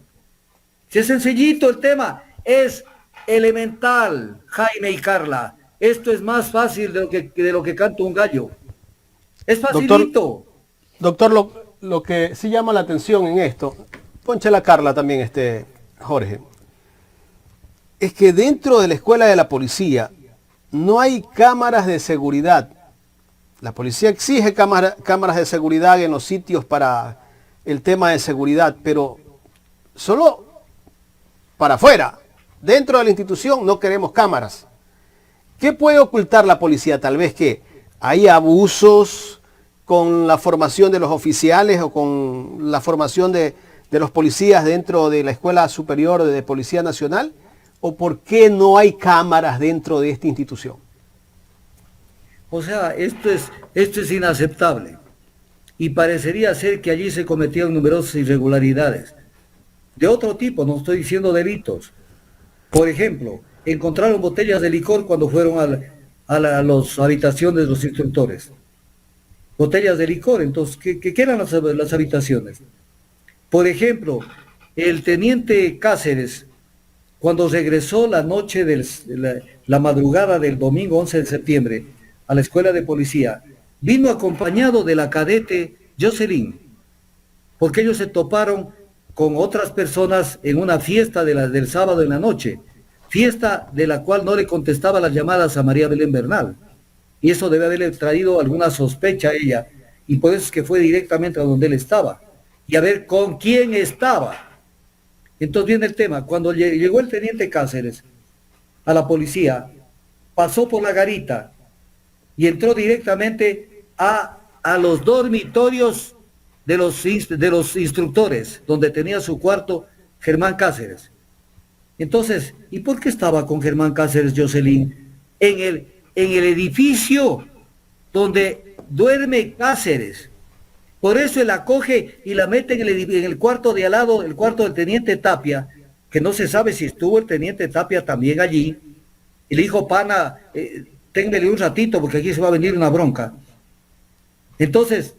Si es sencillito el tema, es elemental, Jaime y Carla. Esto es más fácil de lo que canta un gallo. Es facilito.
Doctor, lo que sí llama la atención en esto, ponche la Carla también, Jorge, es que dentro de la escuela de la policía no hay cámaras de seguridad. La policía exige cámaras de seguridad en los sitios para el tema de seguridad, pero solo para afuera. Dentro de la institución no queremos cámaras. ¿Qué puede ocultar la policía? Tal vez que hay abusos con la formación de los oficiales o con la formación de los policías dentro de la Escuela Superior de Policía Nacional, o por qué no hay cámaras dentro de esta institución.
O sea, esto es inaceptable y parecería ser que allí se cometían numerosas irregularidades de otro tipo, no estoy diciendo delitos. Por ejemplo, encontraron botellas de licor cuando fueron a las habitaciones de los instructores. Botellas de licor. Entonces, ¿qué eran las habitaciones? Por ejemplo, el teniente Cáceres, cuando regresó la noche la madrugada del domingo 11 de septiembre a la escuela de policía, vino acompañado de la cadete Jocelyn, porque ellos se toparon con otras personas en una fiesta del sábado en la noche, fiesta de la cual no le contestaba las llamadas a María Belén Bernal. Y eso debe haberle traído alguna sospecha a ella, y por eso es que fue directamente a donde él estaba. y a ver con quién estaba. Entonces viene el tema, cuando llegó el teniente Cáceres a la policía, pasó por la garita y entró directamente a los dormitorios de los instructores, donde tenía su cuarto Germán Cáceres. Entonces, ¿y por qué estaba con Germán Cáceres, Jocelyn? En el edificio donde duerme Cáceres. Por eso él la coge y la mete en el cuarto de al lado, el cuarto del teniente Tapia, que no se sabe si estuvo el teniente Tapia también allí, y le dijo, pana, téngale un ratito porque aquí se va a venir una bronca. Entonces,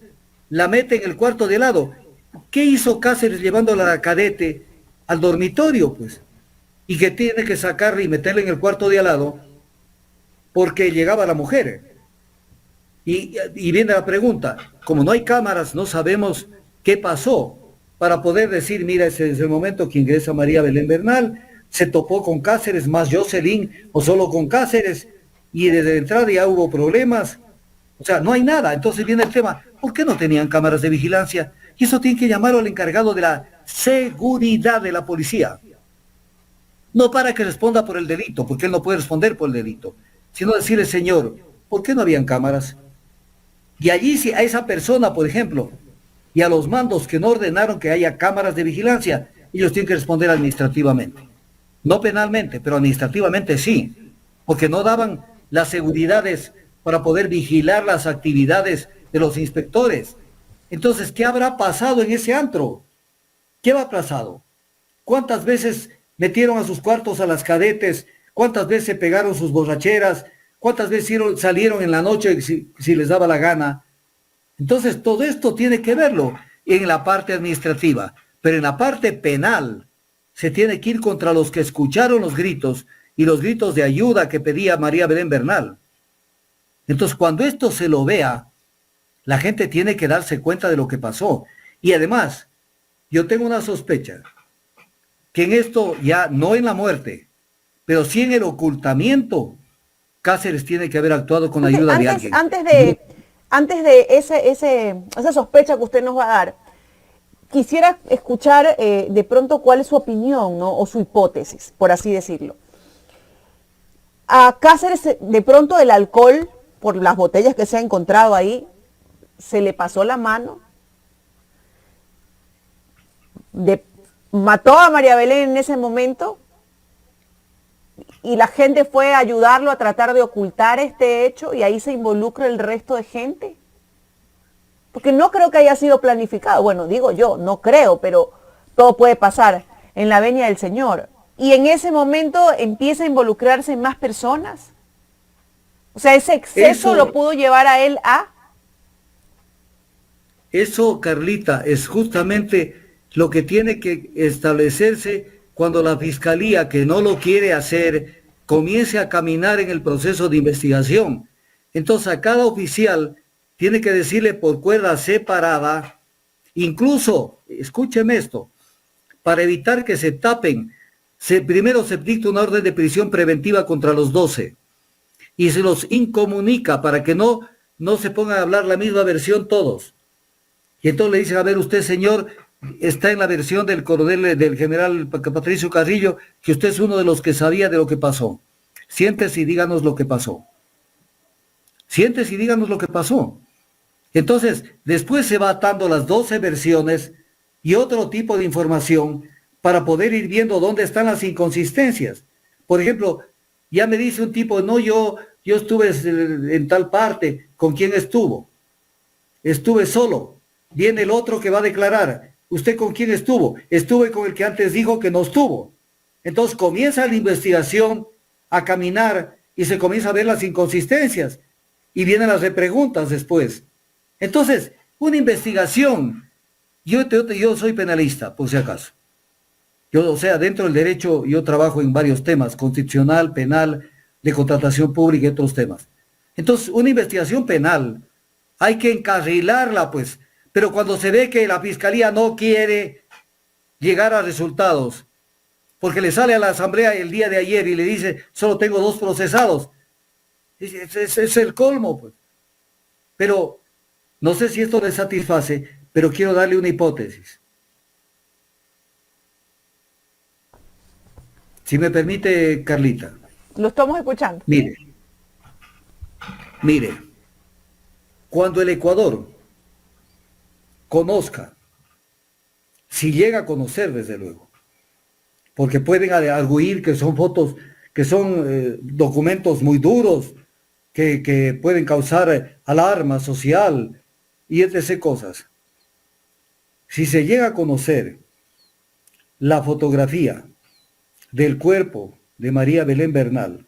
la mete en el cuarto de al lado. ¿Qué hizo Cáceres llevándola a la cadete al dormitorio, pues? Y que tiene que sacarla y meterla en el cuarto de al lado porque llegaba la mujer. Y viene la pregunta, como no hay cámaras, no sabemos qué pasó, para poder decir, mira, ese es el momento que ingresa María Belén Bernal, se topó con Cáceres, más Jocelyn, o solo con Cáceres, y desde la entrada ya hubo problemas, o sea, no hay nada. Entonces viene el tema, ¿por qué no tenían cámaras de vigilancia? Y eso tiene que llamar al encargado de la seguridad de la policía, no para que responda por el delito, porque él no puede responder por el delito, sino decirle, señor, ¿por qué no habían cámaras? Y allí si a esa persona, por ejemplo, y a los mandos que no ordenaron que haya cámaras de vigilancia, ellos tienen que responder administrativamente. No penalmente, pero administrativamente sí, porque no daban las seguridades para poder vigilar las actividades de los inspectores. Entonces, ¿qué habrá pasado en ese antro? ¿Qué habrá pasado? ¿Cuántas veces metieron a sus cuartos a las cadetes? ¿Cuántas veces se pegaron sus borracheras? ¿Cuántas veces salieron en la noche si les daba la gana? Entonces, todo esto tiene que verlo en la parte administrativa, pero en la parte penal se tiene que ir contra los que escucharon los gritos y los gritos de ayuda que pedía María Belén Bernal. Entonces, cuando esto se lo vea, la gente tiene que darse cuenta de lo que pasó. Y además, yo tengo una sospecha, que en esto ya no en la muerte, pero sí en el ocultamiento, Cáceres tiene que haber actuado con ayuda de alguien.
Antes de esa sospecha que usted nos va a dar, quisiera escuchar de pronto cuál es su opinión, ¿no? O su hipótesis, por así decirlo. A Cáceres, de pronto el alcohol, por las botellas que se ha encontrado ahí, se le pasó la mano. Mató a María Belén en ese momento y la gente fue a ayudarlo a tratar de ocultar este hecho y ahí se involucra el resto de gente. Porque no creo que haya sido planificado. Bueno, digo yo, no creo, pero todo puede pasar en la venia del Señor. Y en ese momento empieza a involucrarse más personas. O sea, ese exceso lo pudo llevar a él a...
Eso, Carlita, es justamente lo que tiene que establecerse cuando la fiscalía, que no lo quiere hacer, comience a caminar en el proceso de investigación. Entonces a cada oficial tiene que decirle por cuerda separada, incluso, escúcheme esto, para evitar que se tapen, primero se dicta una orden de prisión preventiva contra los 12 y se los incomunica para que no se pongan a hablar la misma versión todos. Y entonces le dicen, a ver, usted, señor, está en la versión del coronel, del general Patricio Carrillo, que usted es uno de los que sabía de lo que pasó. Siéntese y díganos lo que pasó. Siéntese y díganos lo que pasó. Entonces, después se va atando las 12 versiones y otro tipo de información para poder ir viendo dónde están las inconsistencias. Por ejemplo, ya me dice un tipo, no, yo estuve en tal parte. ¿Con quién estuvo? Estuve solo. Viene el otro que va a declarar. ¿Usted con quién estuvo? Estuve con el que antes dijo que no estuvo. Entonces comienza la investigación a caminar y se comienza a ver las inconsistencias. Y vienen las repreguntas después. Entonces, una investigación. Yo soy penalista, por si acaso. O sea, dentro del derecho yo trabajo en varios temas, constitucional, penal, de contratación pública y otros temas. Entonces, una investigación penal hay que encarrilarla, pues. Pero cuando se ve que la fiscalía no quiere llegar a resultados, porque le sale a la asamblea el día de ayer y le dice, solo tengo 2 procesados, es el colmo, pues. Pero no sé si esto le satisface, pero quiero darle una hipótesis. Si me permite, Carlita.
Lo estamos escuchando.
Mire, cuando el Ecuador conozca, si llega a conocer desde luego, porque pueden arguir que son fotos, que son documentos muy duros, que pueden causar alarma social y etc. cosas. Si se llega a conocer la fotografía del cuerpo de María Belén Bernal,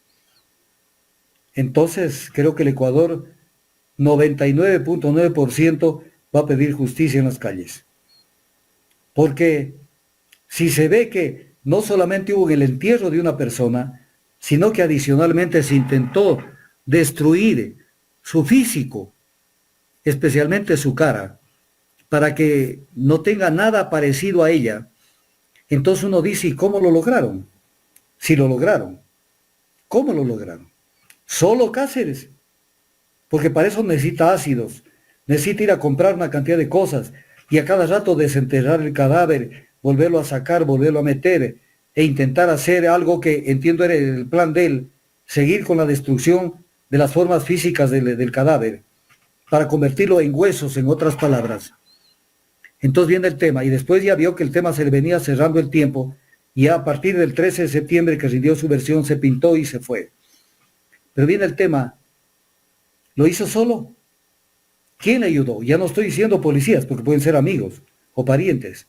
entonces creo que el Ecuador 99.9% va a pedir justicia en las calles. Porque si se ve que no solamente hubo el entierro de una persona, sino que adicionalmente se intentó destruir su físico, especialmente su cara, para que no tenga nada parecido a ella, entonces uno dice, ¿y cómo lo lograron? Si lo lograron, ¿cómo lo lograron? Solo Cáceres, porque para eso necesita ácidos, necesita ir a comprar una cantidad de cosas y a cada rato desenterrar el cadáver, volverlo a sacar, volverlo a meter e intentar hacer algo que entiendo era el plan de él, seguir con la destrucción de las formas físicas del cadáver para convertirlo en huesos, en otras palabras. Entonces viene el tema y después ya vio que el tema se le venía cerrando el tiempo y a partir del 13 de septiembre que rindió su versión se pintó y se fue. Pero viene el tema, ¿lo hizo solo? ¿Quién le ayudó? Ya no estoy diciendo policías, porque pueden ser amigos o parientes,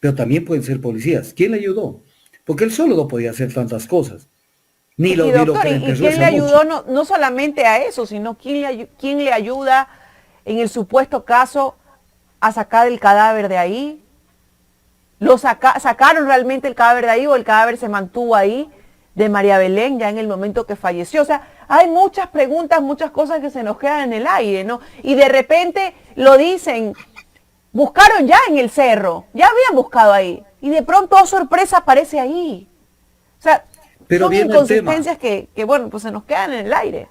pero también pueden ser policías. ¿Quién le ayudó? Porque él solo no podía hacer tantas cosas. Ni lo
doctor,
que le
¿y quién le ayudó no solamente a eso, sino quién le ayuda en el supuesto caso a sacar el cadáver de ahí? ¿Sacaron realmente el cadáver de ahí o el cadáver se mantuvo ahí de María Belén ya en el momento que falleció? O sea, hay muchas preguntas, muchas cosas que se nos quedan en el aire, ¿no? Y de repente lo dicen, buscaron ya en el cerro, ya habían buscado ahí, y de pronto, oh, sorpresa, aparece ahí. O sea,
pero
son inconsistencias que, bueno, pues se nos quedan en el aire.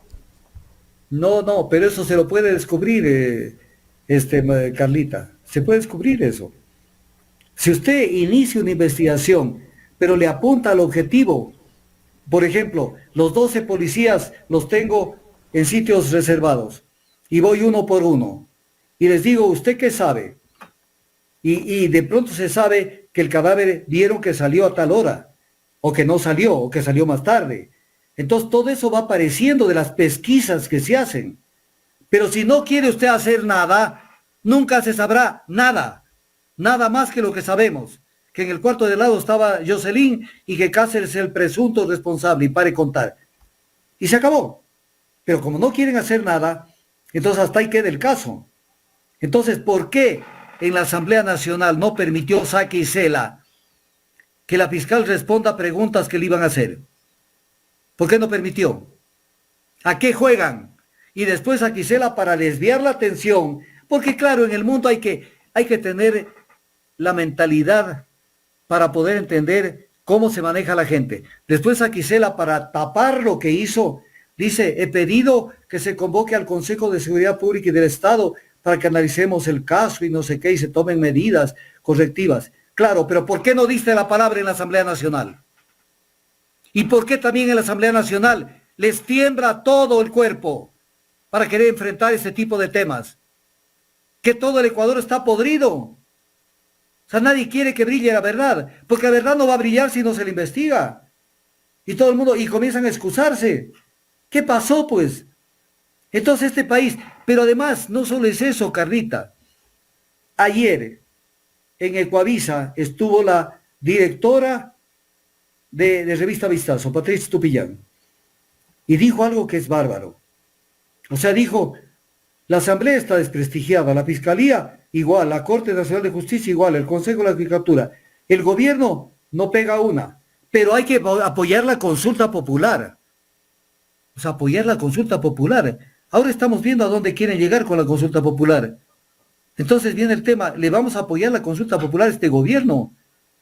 No, pero eso se lo puede descubrir, Carlita, se puede descubrir eso. Si usted inicia una investigación, pero le apunta al objetivo, por ejemplo, los 12 policías los tengo en sitios reservados y voy uno por uno y les digo, ¿usted qué sabe? Y de pronto se sabe que el cadáver vieron que salió a tal hora, o que no salió, o que salió más tarde. Entonces todo eso va apareciendo de las pesquisas que se hacen. Pero si no quiere usted hacer nada, nunca se sabrá nada, nada más que lo que sabemos. Que en el cuarto de lado estaba Jocelyn y que Cáceres es el presunto responsable y pare contar. Y se acabó. Pero como no quieren hacer nada, entonces hasta ahí queda el caso. Entonces, ¿por qué en la Asamblea Nacional no permitió Saque y Cela que la fiscal responda a preguntas que le iban a hacer? ¿Por qué no permitió? ¿A qué juegan? Y después a Quisela para desviar la atención, porque claro, en el mundo hay que tener la mentalidad para poder entender cómo se maneja la gente. Después a Quisela para tapar lo que hizo, dice, he pedido que se convoque al Consejo de Seguridad Pública y del Estado para que analicemos el caso y no sé qué, y se tomen medidas correctivas. Claro, pero ¿por qué no diste la palabra en la Asamblea Nacional? ¿Y por qué también en la Asamblea Nacional les tiembla todo el cuerpo para querer enfrentar ese tipo de temas? Que todo el Ecuador está podrido. O sea, nadie quiere que brille la verdad, porque la verdad no va a brillar si no se le investiga. Y todo el mundo, y comienzan a excusarse. ¿Qué pasó, pues? Entonces este país, pero además, no solo es eso, Carlita. Ayer, en Ecuavisa, estuvo la directora de Revista Vistazo, Patricia Tupillán, y dijo algo que es bárbaro. O sea, dijo, la Asamblea está desprestigiada, la Fiscalía igual, la Corte Nacional de Justicia igual, el Consejo de la Judicatura, el gobierno no pega una, pero hay que apoyar la consulta popular. O sea, apoyar la consulta popular. Ahora estamos viendo a dónde quieren llegar con la consulta popular. Entonces viene el tema, le vamos a apoyar la consulta popular a este gobierno,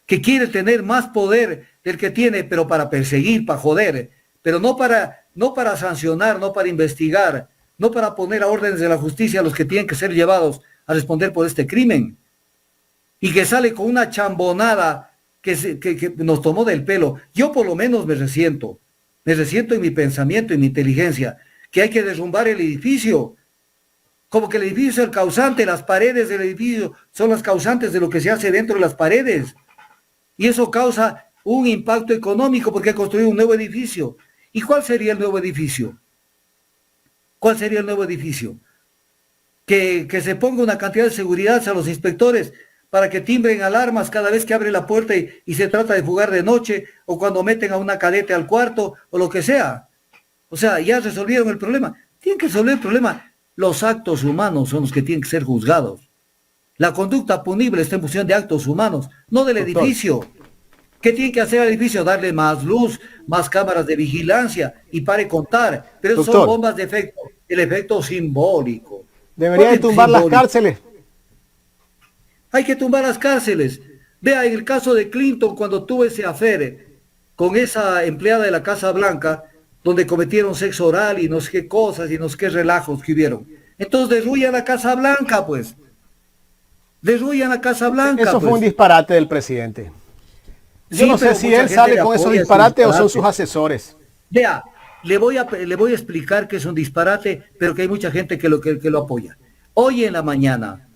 que quiere tener más poder del que tiene, pero para perseguir, para joder, pero no para sancionar, no para investigar, no para poner a órdenes de la justicia a los que tienen que ser llevados a responder por este crimen. Y que sale con una chambonada que nos tomó del pelo. Yo por lo menos me resiento en mi pensamiento, en mi inteligencia, que hay que derrumbar el edificio, como que el edificio es el causante, las paredes del edificio son las causantes de lo que se hace dentro de las paredes. Y eso causa un impacto económico porque ha construido un nuevo edificio. ¿Y cuál sería el nuevo edificio? ¿Cuál sería el nuevo edificio? Que se ponga una cantidad de seguridad a los inspectores para que timbren alarmas cada vez que abre la puerta y se trata de fugar de noche, o cuando meten a una cadete al cuarto, o lo que sea. O sea, ya resolvieron el problema. Tienen que resolver el problema. Los actos humanos son los que tienen que ser juzgados. La conducta punible está en función de actos humanos, no del edificio. ¿Qué tiene que hacer el edificio? Darle más luz, más cámaras de vigilancia y pare contar. Pero eso son bombas de efecto, el efecto simbólico.
Debería de tumbar las cárceles.
Hay que tumbar las cárceles. Vea, en el caso de Clinton, cuando tuvo ese affair con esa empleada de la Casa Blanca, donde cometieron sexo oral y no sé qué cosas y no sé qué relajos que hubieron. Entonces derruyan la Casa Blanca, pues. Derruyan la Casa Blanca.
Eso fue
pues.
un disparate del presidente. Yo no sé si él sale con esos disparates o son sus asesores.
Vea, le voy a explicar que es un disparate, pero que hay mucha gente que lo apoya. Hoy en la mañana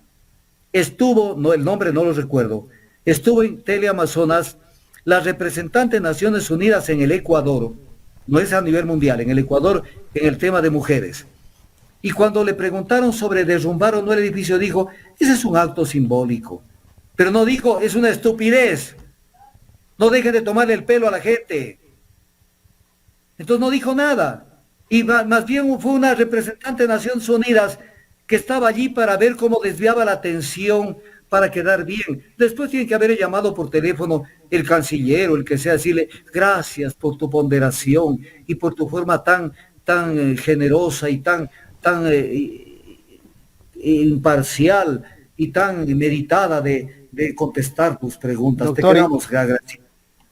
estuvo, no, el nombre no lo recuerdo, estuvo en Teleamazonas la representante de Naciones Unidas en el Ecuador, no es a nivel mundial, en el Ecuador, en el tema de mujeres. Y cuando le preguntaron sobre derrumbar o no el edificio, dijo, ese es un acto simbólico. Pero no dijo, es una estupidez. No dejen de tomarle el pelo a la gente. Entonces no dijo nada. Y más bien fue una representante de Naciones Unidas que estaba allí para ver cómo desviaba la atención para quedar bien. Después tiene que haber llamado por teléfono el canciller o el que sea, decirle, gracias por tu ponderación y por tu forma tan generosa y tan imparcial y tan meditada de contestar tus preguntas.
Doctor,
te quedamos agradecidos.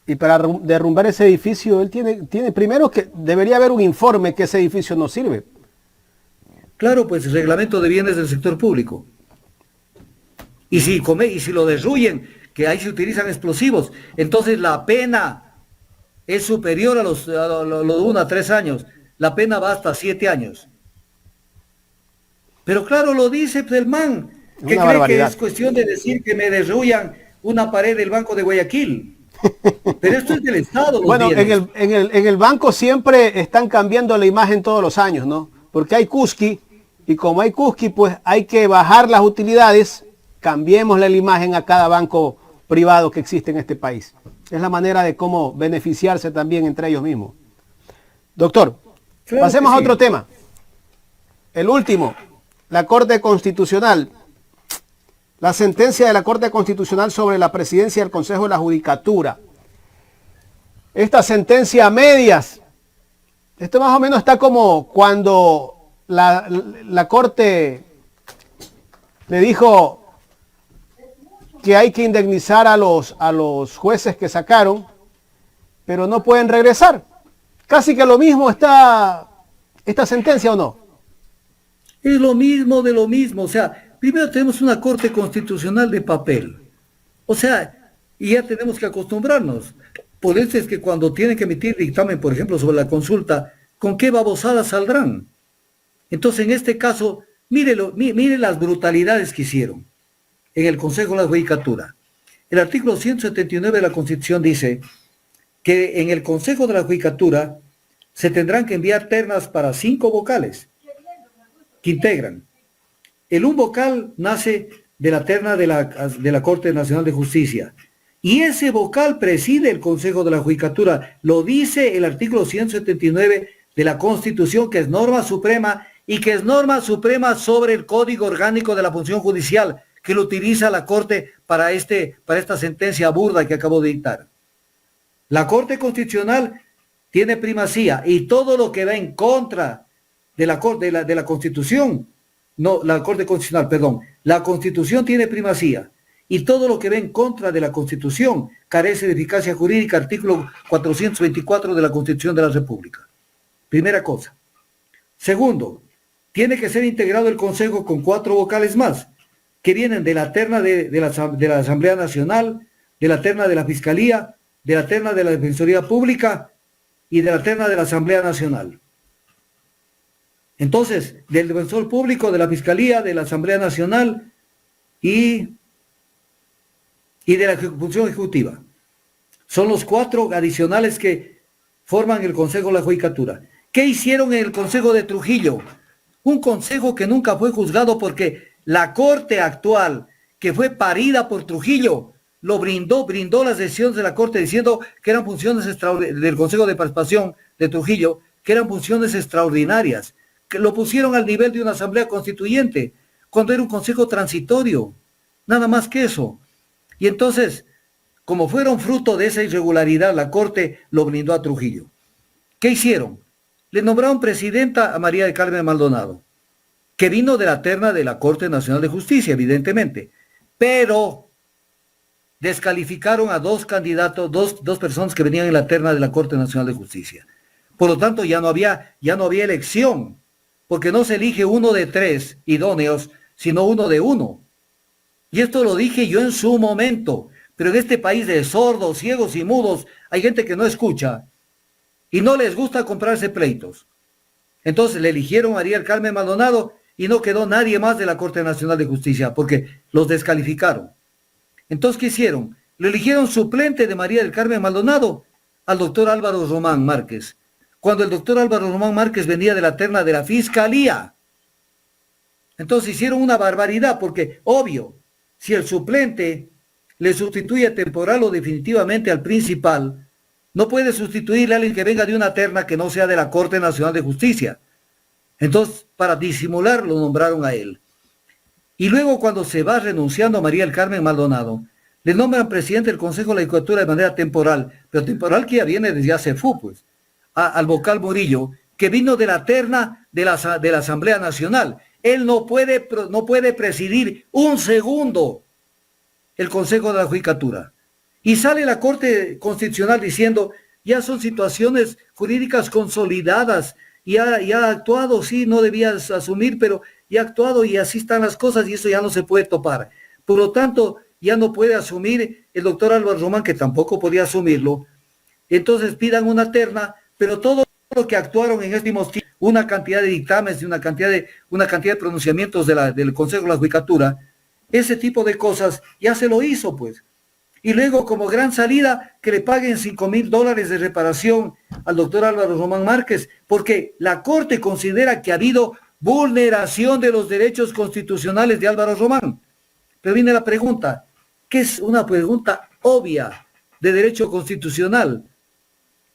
Y para derrumbar ese edificio, él tiene primero que debería haber un informe que ese edificio no sirve.
Claro, pues reglamento de bienes del sector público. Y si lo derruyen, que ahí se utilizan explosivos, entonces la pena es superior a los 1 a 3 años. La pena va hasta 7 años. Pero claro, lo dice el man, que cree que es cuestión de decir que me derruyan una pared del Banco de Guayaquil. Pero esto es del Estado.
Bueno, en el banco siempre están cambiando la imagen todos los años, ¿no? Porque hay Cusqui, y como hay Cusqui, pues hay que bajar las utilidades, cambiémosle la imagen a cada banco privado que existe en este país. Es la manera de cómo beneficiarse también entre ellos mismos. Doctor, claro, pasemos a otro tema. El último, la Corte Constitucional. La sentencia de la Corte Constitucional sobre la presidencia del Consejo de la Judicatura. Esta sentencia a medias. Esto más o menos está como cuando la Corte le dijo que hay que indemnizar a los jueces que sacaron, pero no pueden regresar. Casi que lo mismo está esta sentencia, ¿o no?
Es lo mismo de lo mismo, o sea, primero tenemos una Corte Constitucional de papel. O sea, y ya tenemos que acostumbrarnos. Por eso es que cuando tienen que emitir dictamen, por ejemplo, sobre la consulta, ¿con qué babosadas saldrán? Entonces, en este caso, mire las brutalidades que hicieron en el Consejo de la Judicatura. El artículo 179 de la Constitución dice que en el Consejo de la Judicatura se tendrán que enviar ternas para 5 vocales que integran. El un vocal nace de la terna de la Corte Nacional de Justicia. Y ese vocal preside el Consejo de la Judicatura. Lo dice el artículo 179 de la Constitución, que es norma suprema y que es norma suprema sobre el Código Orgánico de la Función Judicial, que lo utiliza la Corte para esta sentencia burda que acabo de dictar. La Corte Constitucional tiene primacía y todo lo que va en contra de la Constitución, no, la Corte Constitucional, perdón, la Constitución tiene primacía y todo lo que va en contra de la Constitución carece de eficacia jurídica, artículo 424 de la Constitución de la República. Primera cosa. Segundo, tiene que ser integrado el Consejo con 4 vocales más, que vienen de la terna de la Asamblea Nacional, de la terna de la Fiscalía, de la terna de la Defensoría Pública y de la terna de la Asamblea Nacional. Entonces, del Defensor Público, de la Fiscalía, de la Asamblea Nacional y de la Función Ejecutiva. Son los 4 adicionales que forman el Consejo de la Judicatura. ¿Qué hicieron en el Consejo de Trujillo? Un consejo que nunca fue juzgado porque la Corte actual, que fue parida por Trujillo, lo brindó las decisiones de la Corte diciendo que eran funciones del Consejo de Participación de Trujillo, que eran funciones extraordinarias, que lo pusieron al nivel de una asamblea constituyente, cuando era un consejo transitorio, nada más que eso. Y entonces, como fueron fruto de esa irregularidad, la Corte lo brindó a Trujillo. ¿Qué hicieron? Le nombraron presidenta a María del Carmen Maldonado, que vino de la terna de la Corte Nacional de Justicia, evidentemente, pero descalificaron a 2 candidatos, dos personas que venían en la terna de la Corte Nacional de Justicia. Por lo tanto, ya no había elección, porque no se elige uno de 3 idóneos, sino uno de 1. Y esto lo dije yo en su momento, pero en este país de sordos, ciegos y mudos, hay gente que no escucha y no les gusta comprarse pleitos. Entonces le eligieron a María del Carmen Maldonado y no quedó nadie más de la Corte Nacional de Justicia, porque los descalificaron. Entonces, ¿qué hicieron? Le eligieron suplente de María del Carmen Maldonado al doctor Álvaro Román Márquez, cuando el doctor Álvaro Román Márquez venía de la terna de la Fiscalía. Entonces hicieron una barbaridad, porque, obvio, si el suplente le sustituye temporal o definitivamente al principal, no puede sustituirle a alguien que venga de una terna que no sea de la Corte Nacional de Justicia. Entonces, para disimular, lo nombraron a él. Y luego, cuando se va renunciando a María del Carmen Maldonado, le nombran presidente del Consejo de la Judicatura de manera temporal, pero temporal que ya viene desde hace pues, al vocal Murillo, que vino de la terna de la Asamblea Nacional. Él no puede presidir un segundo el Consejo de la Judicatura. Y sale la Corte Constitucional diciendo, ya son situaciones jurídicas consolidadas, y ha actuado, sí, no debías asumir, pero ya ha actuado y así están las cosas y eso ya no se puede topar. Por lo tanto, ya no puede asumir el doctor Álvaro Román, que tampoco podía asumirlo. Entonces pidan una terna, pero todo lo que actuaron en estos tiempos, una cantidad de dictámenes, una cantidad de pronunciamientos del Consejo de la Judicatura, ese tipo de cosas ya se lo hizo, pues. Y luego, como gran salida, que le paguen $5,000 de reparación al doctor Álvaro Román Márquez, porque la Corte considera que ha habido vulneración de los derechos constitucionales de Álvaro Román. Pero viene la pregunta, que es una pregunta obvia de derecho constitucional.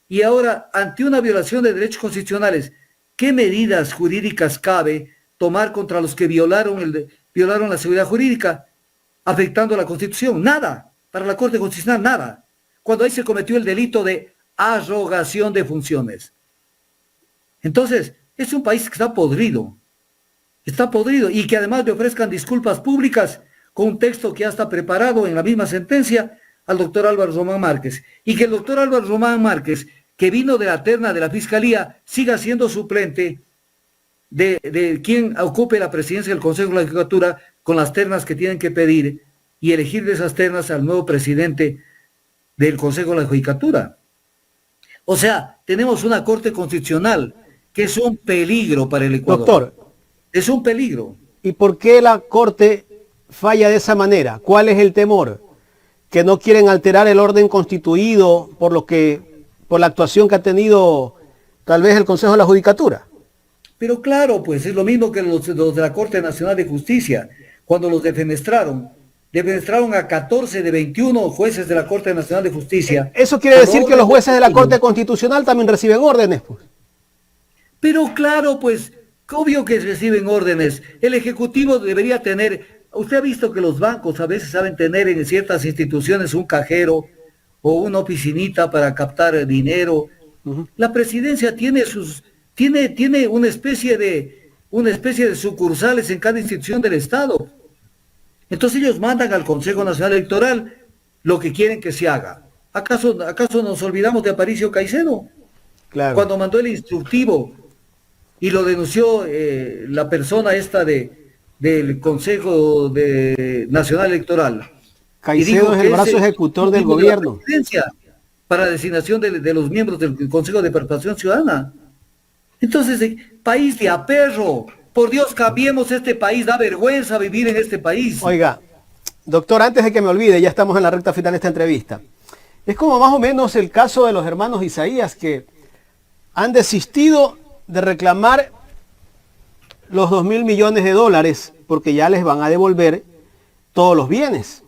Y ahora, ante una violación de derechos constitucionales, ¿qué medidas jurídicas cabe tomar contra los que violaron la seguridad jurídica, afectando la Constitución? Nada. Para la Corte Constitucional, nada. Cuando ahí se cometió el delito de arrogación de funciones. Entonces, es un país que está podrido, y que además le ofrezcan disculpas públicas con un texto que ya está preparado en la misma sentencia al doctor Álvaro Román Márquez, y que el doctor Álvaro Román Márquez, que vino de la terna de la Fiscalía, siga siendo suplente de quien ocupe la presidencia del Consejo de la Judicatura con las ternas que tienen que pedir y elegir de esas ternas al nuevo presidente del Consejo de la Judicatura. O sea, tenemos una Corte Constitucional que es un peligro para el Ecuador.
Doctor,
es un peligro.
¿Y por qué la Corte falla de esa manera? ¿Cuál es el temor? ¿Que no quieren alterar el orden constituido por la actuación que ha tenido tal vez el Consejo de la Judicatura?
Pero claro, pues es lo mismo que los de la Corte Nacional de Justicia, cuando los defenestraron a 14 de 21 jueces de la Corte Nacional de Justicia.
Eso quiere decir que los jueces de la Corte Constitucional también reciben órdenes, pues.
Pero claro, pues, obvio que reciben órdenes. El Ejecutivo debería tener, usted ha visto que los bancos a veces saben tener en ciertas instituciones un cajero o una oficinita para captar dinero. La presidencia tiene una especie de sucursales en cada institución del Estado. Entonces ellos mandan al Consejo Nacional Electoral lo que quieren que se haga. ¿Acaso nos olvidamos de Aparicio Caicedo?
Claro.
Cuando mandó el instructivo y lo denunció la persona esta del Consejo Nacional Electoral,
Caicedo es el brazo ejecutor del gobierno.
Para la designación de los miembros del Consejo de Participación Ciudadana. Entonces, país de aperro. Por Dios, cambiemos este país. Da vergüenza vivir en este país.
Oiga, doctor, antes de que me olvide, ya estamos en la recta final de esta entrevista. Es como más o menos el caso de los hermanos Isaías, que han desistido de reclamar los 2.000 millones de dólares porque ya les van a devolver todos los bienes.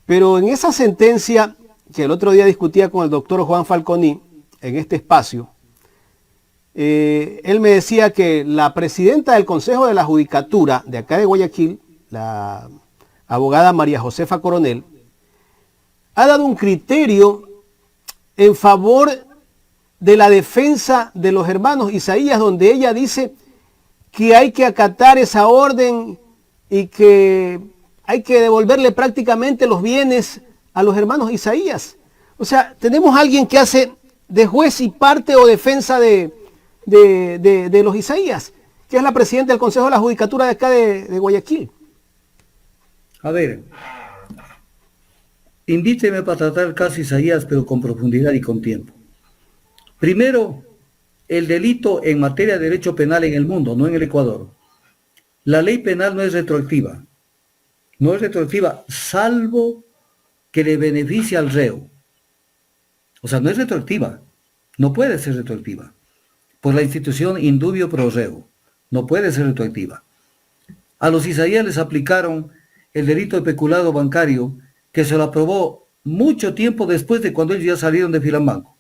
Pero en esa sentencia que el otro día discutía con el doctor Juan Falconi en este espacio, él me decía que la presidenta del Consejo de la Judicatura de acá de Guayaquil, la abogada María Josefa Coronel, ha dado un criterio en favor de la defensa de los hermanos Isaías, donde ella dice que hay que acatar esa orden y que hay que devolverle prácticamente los bienes a los hermanos Isaías. O sea, tenemos a alguien que hace de juez y parte o defensa de los Isaías, que es la presidenta del Consejo de la Judicatura de acá de Guayaquil.
A ver, invíteme para tratar el caso Isaías, pero con profundidad y con tiempo. Primero, el delito en materia de derecho penal en el mundo, no en el Ecuador. La ley penal no es retroactiva. No es retroactiva, salvo que le beneficie al reo. O sea, no es retroactiva. No puede ser retroactiva. Por la institución indubio pro reo. No puede ser retroactiva. A los Isaías les aplicaron el delito de peculado bancario, que se lo aprobó mucho tiempo después de cuando ellos ya salieron de Filambanco.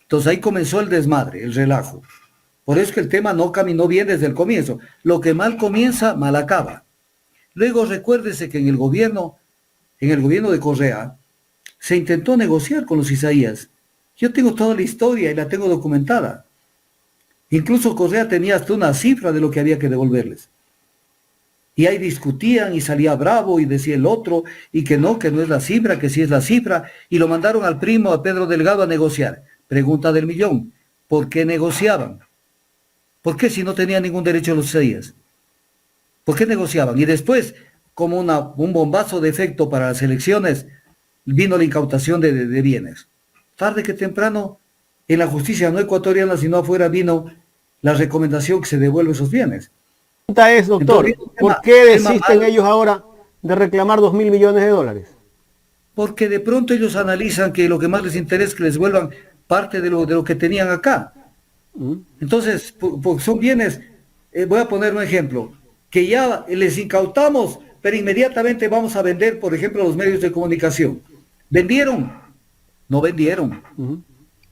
Entonces ahí comenzó el desmadre, el relajo. Por eso es que el tema no caminó bien desde el comienzo. Lo que mal comienza, mal acaba. Luego recuérdese que en el gobierno de Correa, se intentó negociar con los Isaías. Yo tengo toda la historia y la tengo documentada. Incluso Correa tenía hasta una cifra de lo que había que devolverles. Y ahí discutían y salía bravo y decía el otro, y que no es la cifra, que sí es la cifra, y lo mandaron al primo, a Pedro Delgado, a negociar. Pregunta del millón, ¿por qué negociaban? ¿Por qué si no tenían ningún derecho los Isaías? ¿Por qué negociaban? Y después, como un bombazo de efecto para las elecciones, vino la incautación de bienes. Tarde que temprano, en la justicia no ecuatoriana, sino afuera, vino la recomendación que se devuelva esos bienes.
La pregunta es, doctor, entonces, ¿por qué desisten ellos ahora de reclamar 2.000 millones de dólares?
Porque de pronto ellos analizan que lo que más les interesa es que les vuelvan parte de lo que tenían acá. Entonces, son bienes, voy a poner un ejemplo, que ya les incautamos, pero inmediatamente vamos a vender, por ejemplo, los medios de comunicación. ¿Vendieron? No vendieron,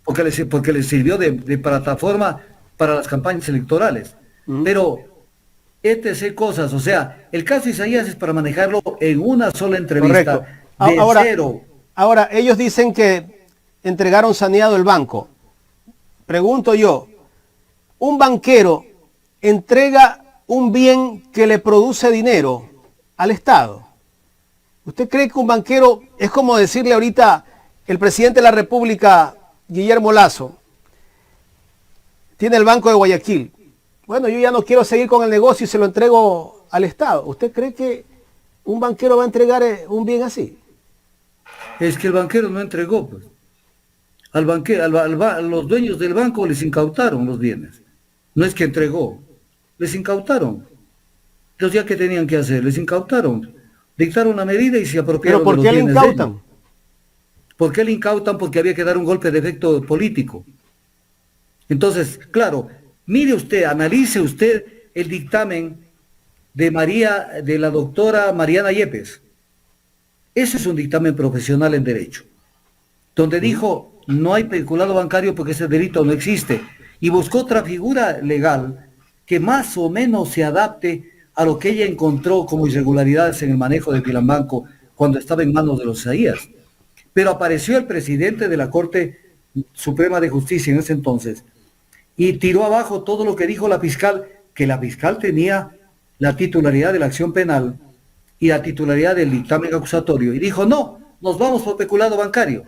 porque les sirvió de plataforma para las campañas electorales. Pero, etc. cosas, o sea, el caso Isaías es para manejarlo en una sola entrevista.
Correcto.
De cero.
Ahora, ellos dicen que entregaron saneado el banco. Pregunto yo, ¿un banquero entrega un bien que le produce dinero al Estado? ¿Usted cree que un banquero es como decirle ahorita el presidente de la República, Guillermo Lasso, tiene el Banco de Guayaquil? Bueno, yo ya no quiero seguir con el negocio y se lo entrego al Estado. ¿Usted cree que un banquero va a entregar un bien así?
Es que el banquero no entregó, pues. Los dueños del banco les incautaron los bienes. No es que entregó, les incautaron. Entonces, ¿ya qué tenían que hacer? Les incautaron. Dictaron una medida y se apropiaron de los bienes.
¿Pero por qué le incautan?
¿Por qué le incautan? Porque había que dar un golpe de efecto político. Entonces, claro, mire usted, analice usted el dictamen de la doctora Mariana Yepes. Ese es un dictamen profesional en derecho, donde dijo, no hay peculado bancario porque ese delito no existe, y buscó otra figura legal que más o menos se adapte a lo que ella encontró como irregularidades en el manejo de Filambanco cuando estaba en manos de los Isaías. Pero apareció el presidente de la Corte Suprema de Justicia en ese entonces y tiró abajo todo lo que dijo la fiscal, que la fiscal tenía la titularidad de la acción penal y la titularidad del dictamen acusatorio, y dijo, no, nos vamos por peculado bancario.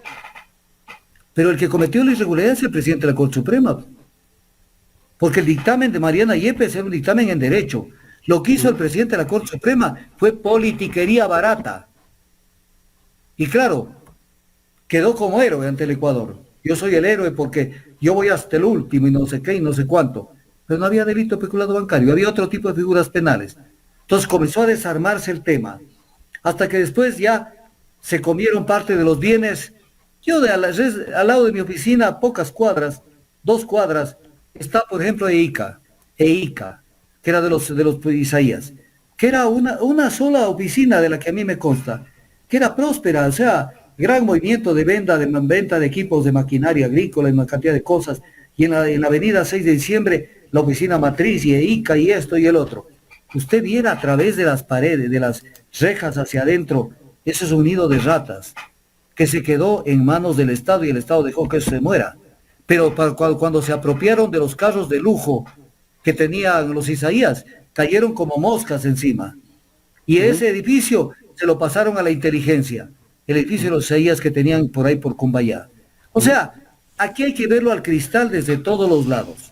Pero el que cometió la irregularidad es el presidente de la Corte Suprema, porque el dictamen de Mariana Yepes era un dictamen en derecho. Lo que hizo el presidente de la Corte Suprema fue politiquería barata. Y claro, quedó como héroe ante el Ecuador. Yo soy el héroe porque yo voy hasta el último y no sé qué y no sé cuánto. Pero no había delito de peculado bancario, había otro tipo de figuras penales. Entonces comenzó a desarmarse el tema, hasta que después ya se comieron parte de los bienes. Yo al lado de mi oficina, pocas cuadras, 2 cuadras, está por ejemplo EICA, que era de los Isaías, que era una sola oficina de la que a mí me consta, que era próspera, o sea, gran movimiento de venta de equipos de maquinaria agrícola y una cantidad de cosas, y en la avenida 6 de diciembre, la oficina matriz y EICA y esto y el otro. Usted viera a través de las paredes, de las rejas hacia adentro, eso es un nido de ratas, que se quedó en manos del Estado y el Estado dejó que eso se muera. Pero cuando se apropiaron de los carros de lujo que tenían los Isaías, cayeron como moscas encima. Y ese edificio se lo pasaron a la inteligencia, el edificio de los Isaías que tenían por ahí por Cumbayá. O sea, aquí hay que verlo al cristal desde todos los lados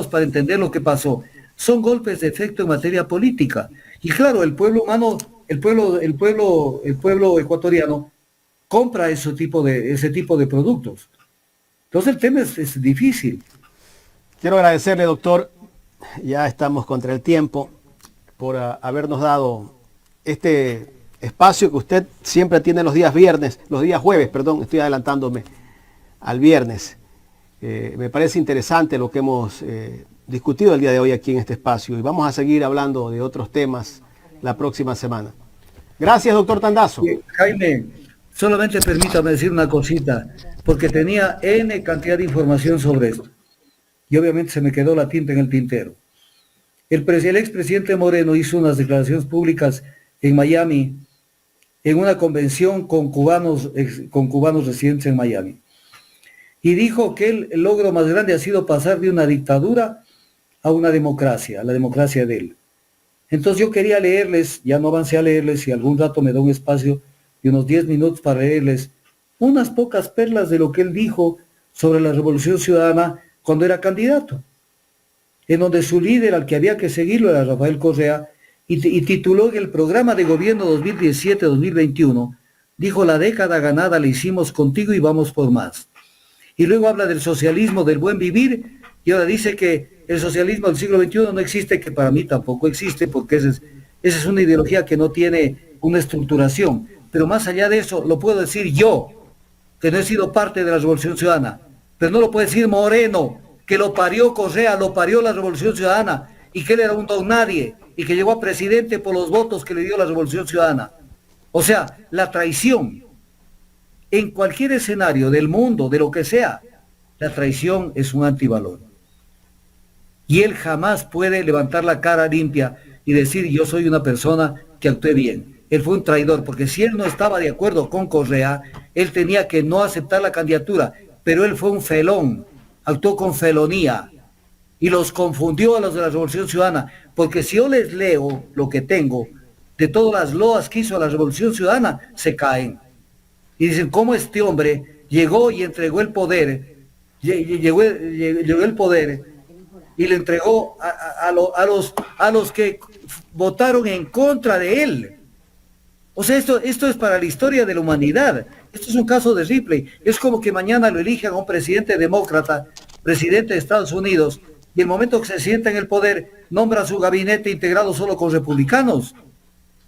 para entender lo que pasó. Son golpes de efecto en materia política. Y claro, el pueblo humano, el pueblo ecuatoriano compra ese tipo de productos. Entonces el tema es difícil.
Quiero agradecerle, doctor, ya estamos contra el tiempo, por habernos dado este espacio que usted siempre tiene los días jueves, estoy adelantándome al viernes. Me parece interesante lo que hemos discutido el día de hoy aquí en este espacio y vamos a seguir hablando de otros temas la próxima semana. Gracias, doctor Tandazo.
Jaime, solamente permítame decir una cosita, porque tenía N cantidad de información sobre esto. Y obviamente se me quedó la tinta en el tintero. El expresidente Moreno hizo unas declaraciones públicas en Miami, en una convención con cubanos residentes en Miami. Y dijo que el logro más grande ha sido pasar de una dictadura a una democracia, a la democracia de él. Entonces yo quería leerles, ya no avancé a leerles, y algún rato me da un espacio de unos 10 minutos para leerles unas pocas perlas de lo que él dijo sobre la Revolución Ciudadana cuando era candidato, en donde su líder al que había que seguirlo era Rafael Correa, y tituló en el programa de gobierno 2017-2021, dijo: la década ganada la hicimos contigo y vamos por más. Y luego habla del socialismo, del buen vivir, y ahora dice que el socialismo del siglo XXI no existe, que para mí tampoco existe, porque esa es una ideología que no tiene una estructuración. Pero más allá de eso, lo puedo decir yo, que no he sido parte de la Revolución Ciudadana, pero no lo puede decir Moreno, que lo parió Correa, lo parió la Revolución Ciudadana, y que él era un don nadie, y que llegó a presidente por los votos que le dio la Revolución Ciudadana. O sea, la traición, en cualquier escenario del mundo, de lo que sea, la traición es un antivalor. Y él jamás puede levantar la cara limpia y decir: yo soy una persona que actué bien. Él fue un traidor, porque si él no estaba de acuerdo con Correa, él tenía que no aceptar la candidatura, pero él fue un felón, actuó con felonía y los confundió a los de la Revolución Ciudadana, porque si yo les leo lo que tengo de todas las loas que hizo la Revolución Ciudadana, se caen. Y dicen: ¿cómo este hombre llegó y entregó el poder? Llegó el poder y le entregó a los que votaron en contra de él. O sea, esto es para la historia de la humanidad. Esto es un caso de Ripley. Es como que mañana lo elijan a un presidente demócrata, presidente de Estados Unidos, y el momento que se sienta en el poder, nombra su gabinete integrado solo con republicanos.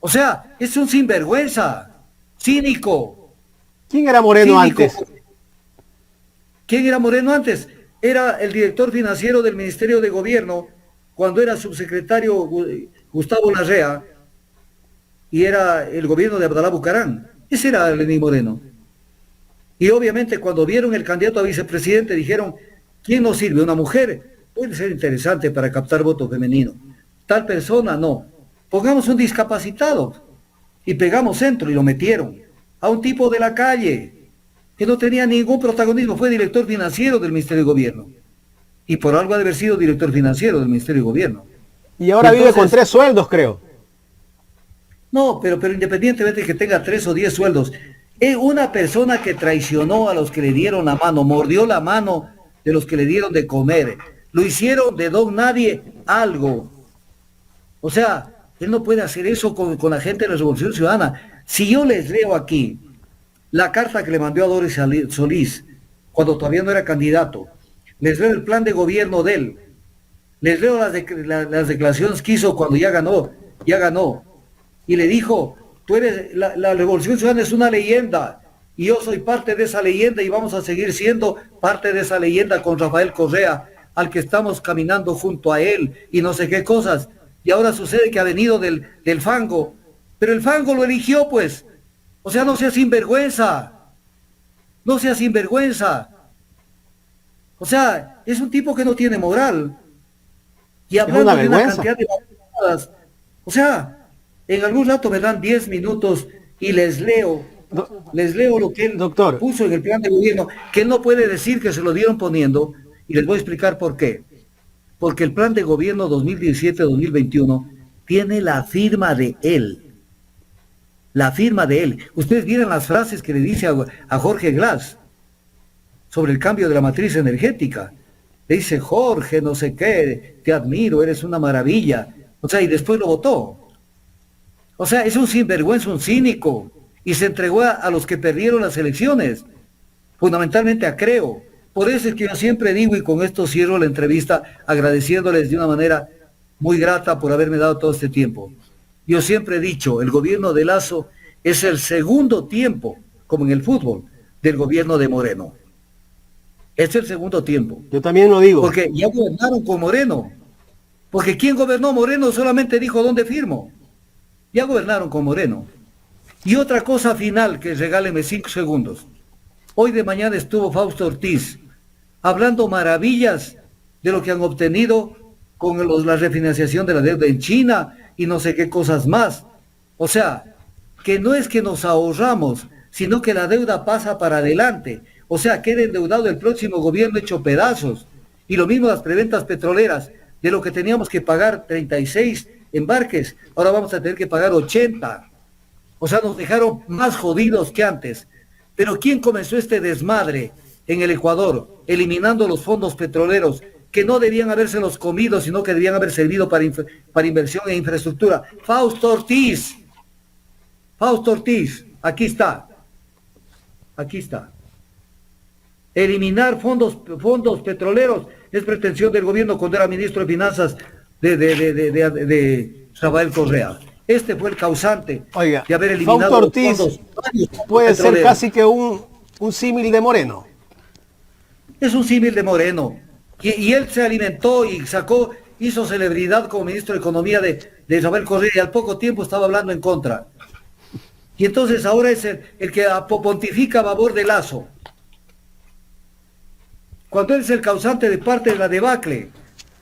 O sea, es un sinvergüenza, cínico.
¿Quién era Moreno antes?
¿Quién era Moreno antes? Era el director financiero del Ministerio de Gobierno cuando era subsecretario Gustavo Larrea, y era el gobierno de Abdalá Bucarán. Ese era Lenín Moreno. Y obviamente cuando vieron el candidato a vicepresidente dijeron: ¿quién nos sirve? ¿Una mujer? Puede ser interesante para captar voto femenino. Tal persona, no. Pongamos un discapacitado. Y pegamos centro y lo metieron. A un tipo de la calle, que no tenía ningún protagonismo, fue director financiero del Ministerio de Gobierno. Y por algo ha de haber sido director financiero del Ministerio de Gobierno.
Y ahora vive con 3 sueldos, creo.
No, pero independientemente de que tenga 3 o 10 sueldos, es una persona que traicionó a los que le dieron la mano, mordió la mano de los que le dieron de comer, lo hicieron de don nadie algo. O sea, él no puede hacer eso con la gente de la Revolución Ciudadana. si yo les leo aquí la carta que le mandó a Doris Solís, cuando todavía no era candidato, les leo el plan de gobierno de él, les leo las declaraciones que hizo cuando ya ganó, y le dijo, tú eres, la Revolución Ciudadana es una leyenda, y yo soy parte de esa leyenda, y vamos a seguir siendo parte de esa leyenda con Rafael Correa, al que estamos caminando junto a él, y no sé qué cosas, y ahora sucede que ha venido del fango, pero el fango lo eligió, pues. O sea, no sea sinvergüenza. No sea sinvergüenza. O sea, es un tipo que no tiene moral. Y hablando de una cantidad de cosas. O sea, en algún rato me dan 10 minutos y les leo lo que él puso en el plan de gobierno, que él no puede decir que se lo dieron poniendo, y les voy a explicar por qué. Porque el plan de gobierno 2017-2021 tiene la firma de él. La firma de él. Ustedes vieron las frases que le dice a Jorge Glass sobre el cambio de la matriz energética. Le dice, Jorge, no sé qué, te admiro, eres una maravilla. O sea, y después lo votó. O sea, es un sinvergüenza, un cínico. Y se entregó a los que perdieron las elecciones. Fundamentalmente a Creo. Por eso es que yo siempre digo, y con esto cierro la entrevista, agradeciéndoles de una manera muy grata por haberme dado todo este tiempo. Yo siempre he dicho, el gobierno de Lasso es el segundo tiempo, como en el fútbol, del gobierno de Moreno. Es el segundo tiempo.
Yo también lo digo.
Porque ya gobernaron con Moreno. Porque quien gobernó Moreno solamente dijo dónde firmo. Ya gobernaron con Moreno. Y otra cosa final, que regáleme 5 segundos. Hoy de mañana estuvo Fausto Ortiz hablando maravillas de lo que han obtenido con la refinanciación de la deuda en China y no sé qué cosas más. O sea, que no es que nos ahorramos, sino que la deuda pasa para adelante. O sea, queda endeudado el próximo gobierno hecho pedazos. Y lo mismo las preventas petroleras, de lo que teníamos que pagar 36 embarques, ahora vamos a tener que pagar 80. O sea, nos dejaron más jodidos que antes. Pero ¿quién comenzó este desmadre en el Ecuador, eliminando los fondos petroleros que no debían habérselos comido, sino que debían haber servido para inversión e infraestructura? Fausto Ortiz. Fausto Ortiz, aquí está. Aquí está. Eliminar fondos petroleros es pretensión del gobierno cuando era ministro de Finanzas de Rafael Correa. Este fue el causante de haber eliminado
Fausto Ortiz
los fondos.
Puede ser casi que un símil de Moreno.
Es un símil de Moreno. Y él se alimentó y hizo celebridad como ministro de Economía de Rafael Correa, y al poco tiempo estaba hablando en contra. Y entonces ahora es el que pontifica a favor de Lasso. Cuando él es el causante de parte de la debacle.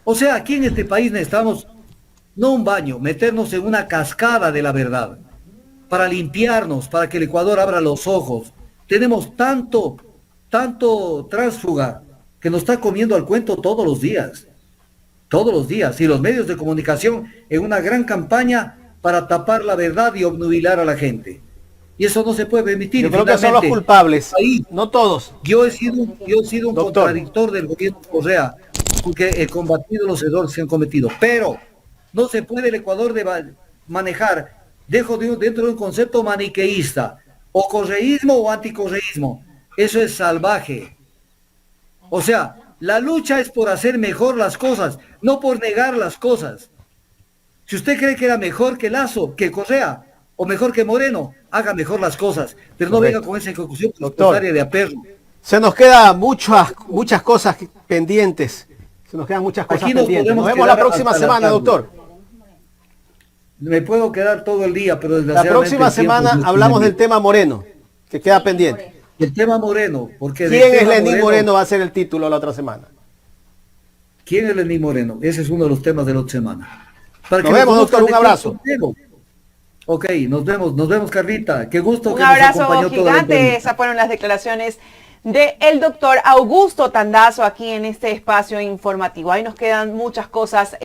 O sea, aquí en este país necesitamos, no un baño, meternos en una cascada de la verdad, para limpiarnos, para que el Ecuador abra los ojos. Tenemos tanto tránsfuga que nos está comiendo al cuento todos los días, y los medios de comunicación en una gran campaña para tapar la verdad y obnubilar a la gente. Y eso no se puede permitir.
Yo creo que son los culpables, no todos.
Yo he sido un contradictor del gobierno de Correa, porque he combatido los errores que han cometido, pero no se puede el Ecuador manejar dentro de un concepto maniqueísta, o correísmo o anticorreísmo. Eso es salvaje. O sea, la lucha es por hacer mejor las cosas, no por negar las cosas. Si usted cree que era mejor que Lasso, que Correa, o mejor que Moreno, haga mejor las cosas, pero no venga con esa conclusión de aperro.
Se nos quedan muchas cosas pendientes. Nos vemos la próxima semana, doctor.
Me puedo quedar todo el día, pero
la próxima semana hablamos del tema Moreno, que queda pendiente.
El tema Moreno, porque
¿quién es Lenín Moreno? Va a ser el título la otra semana.
¿Quién es Lenín Moreno? Ese es uno de los temas de la otra semana.
Nos vemos, doctor, un abrazo.
Ok, nos vemos, Carlita. Qué gusto que
nos acompañó. Un abrazo gigante. Esas fueron las declaraciones del doctor Augusto Tandazo aquí en este espacio informativo. Ahí nos quedan muchas cosas.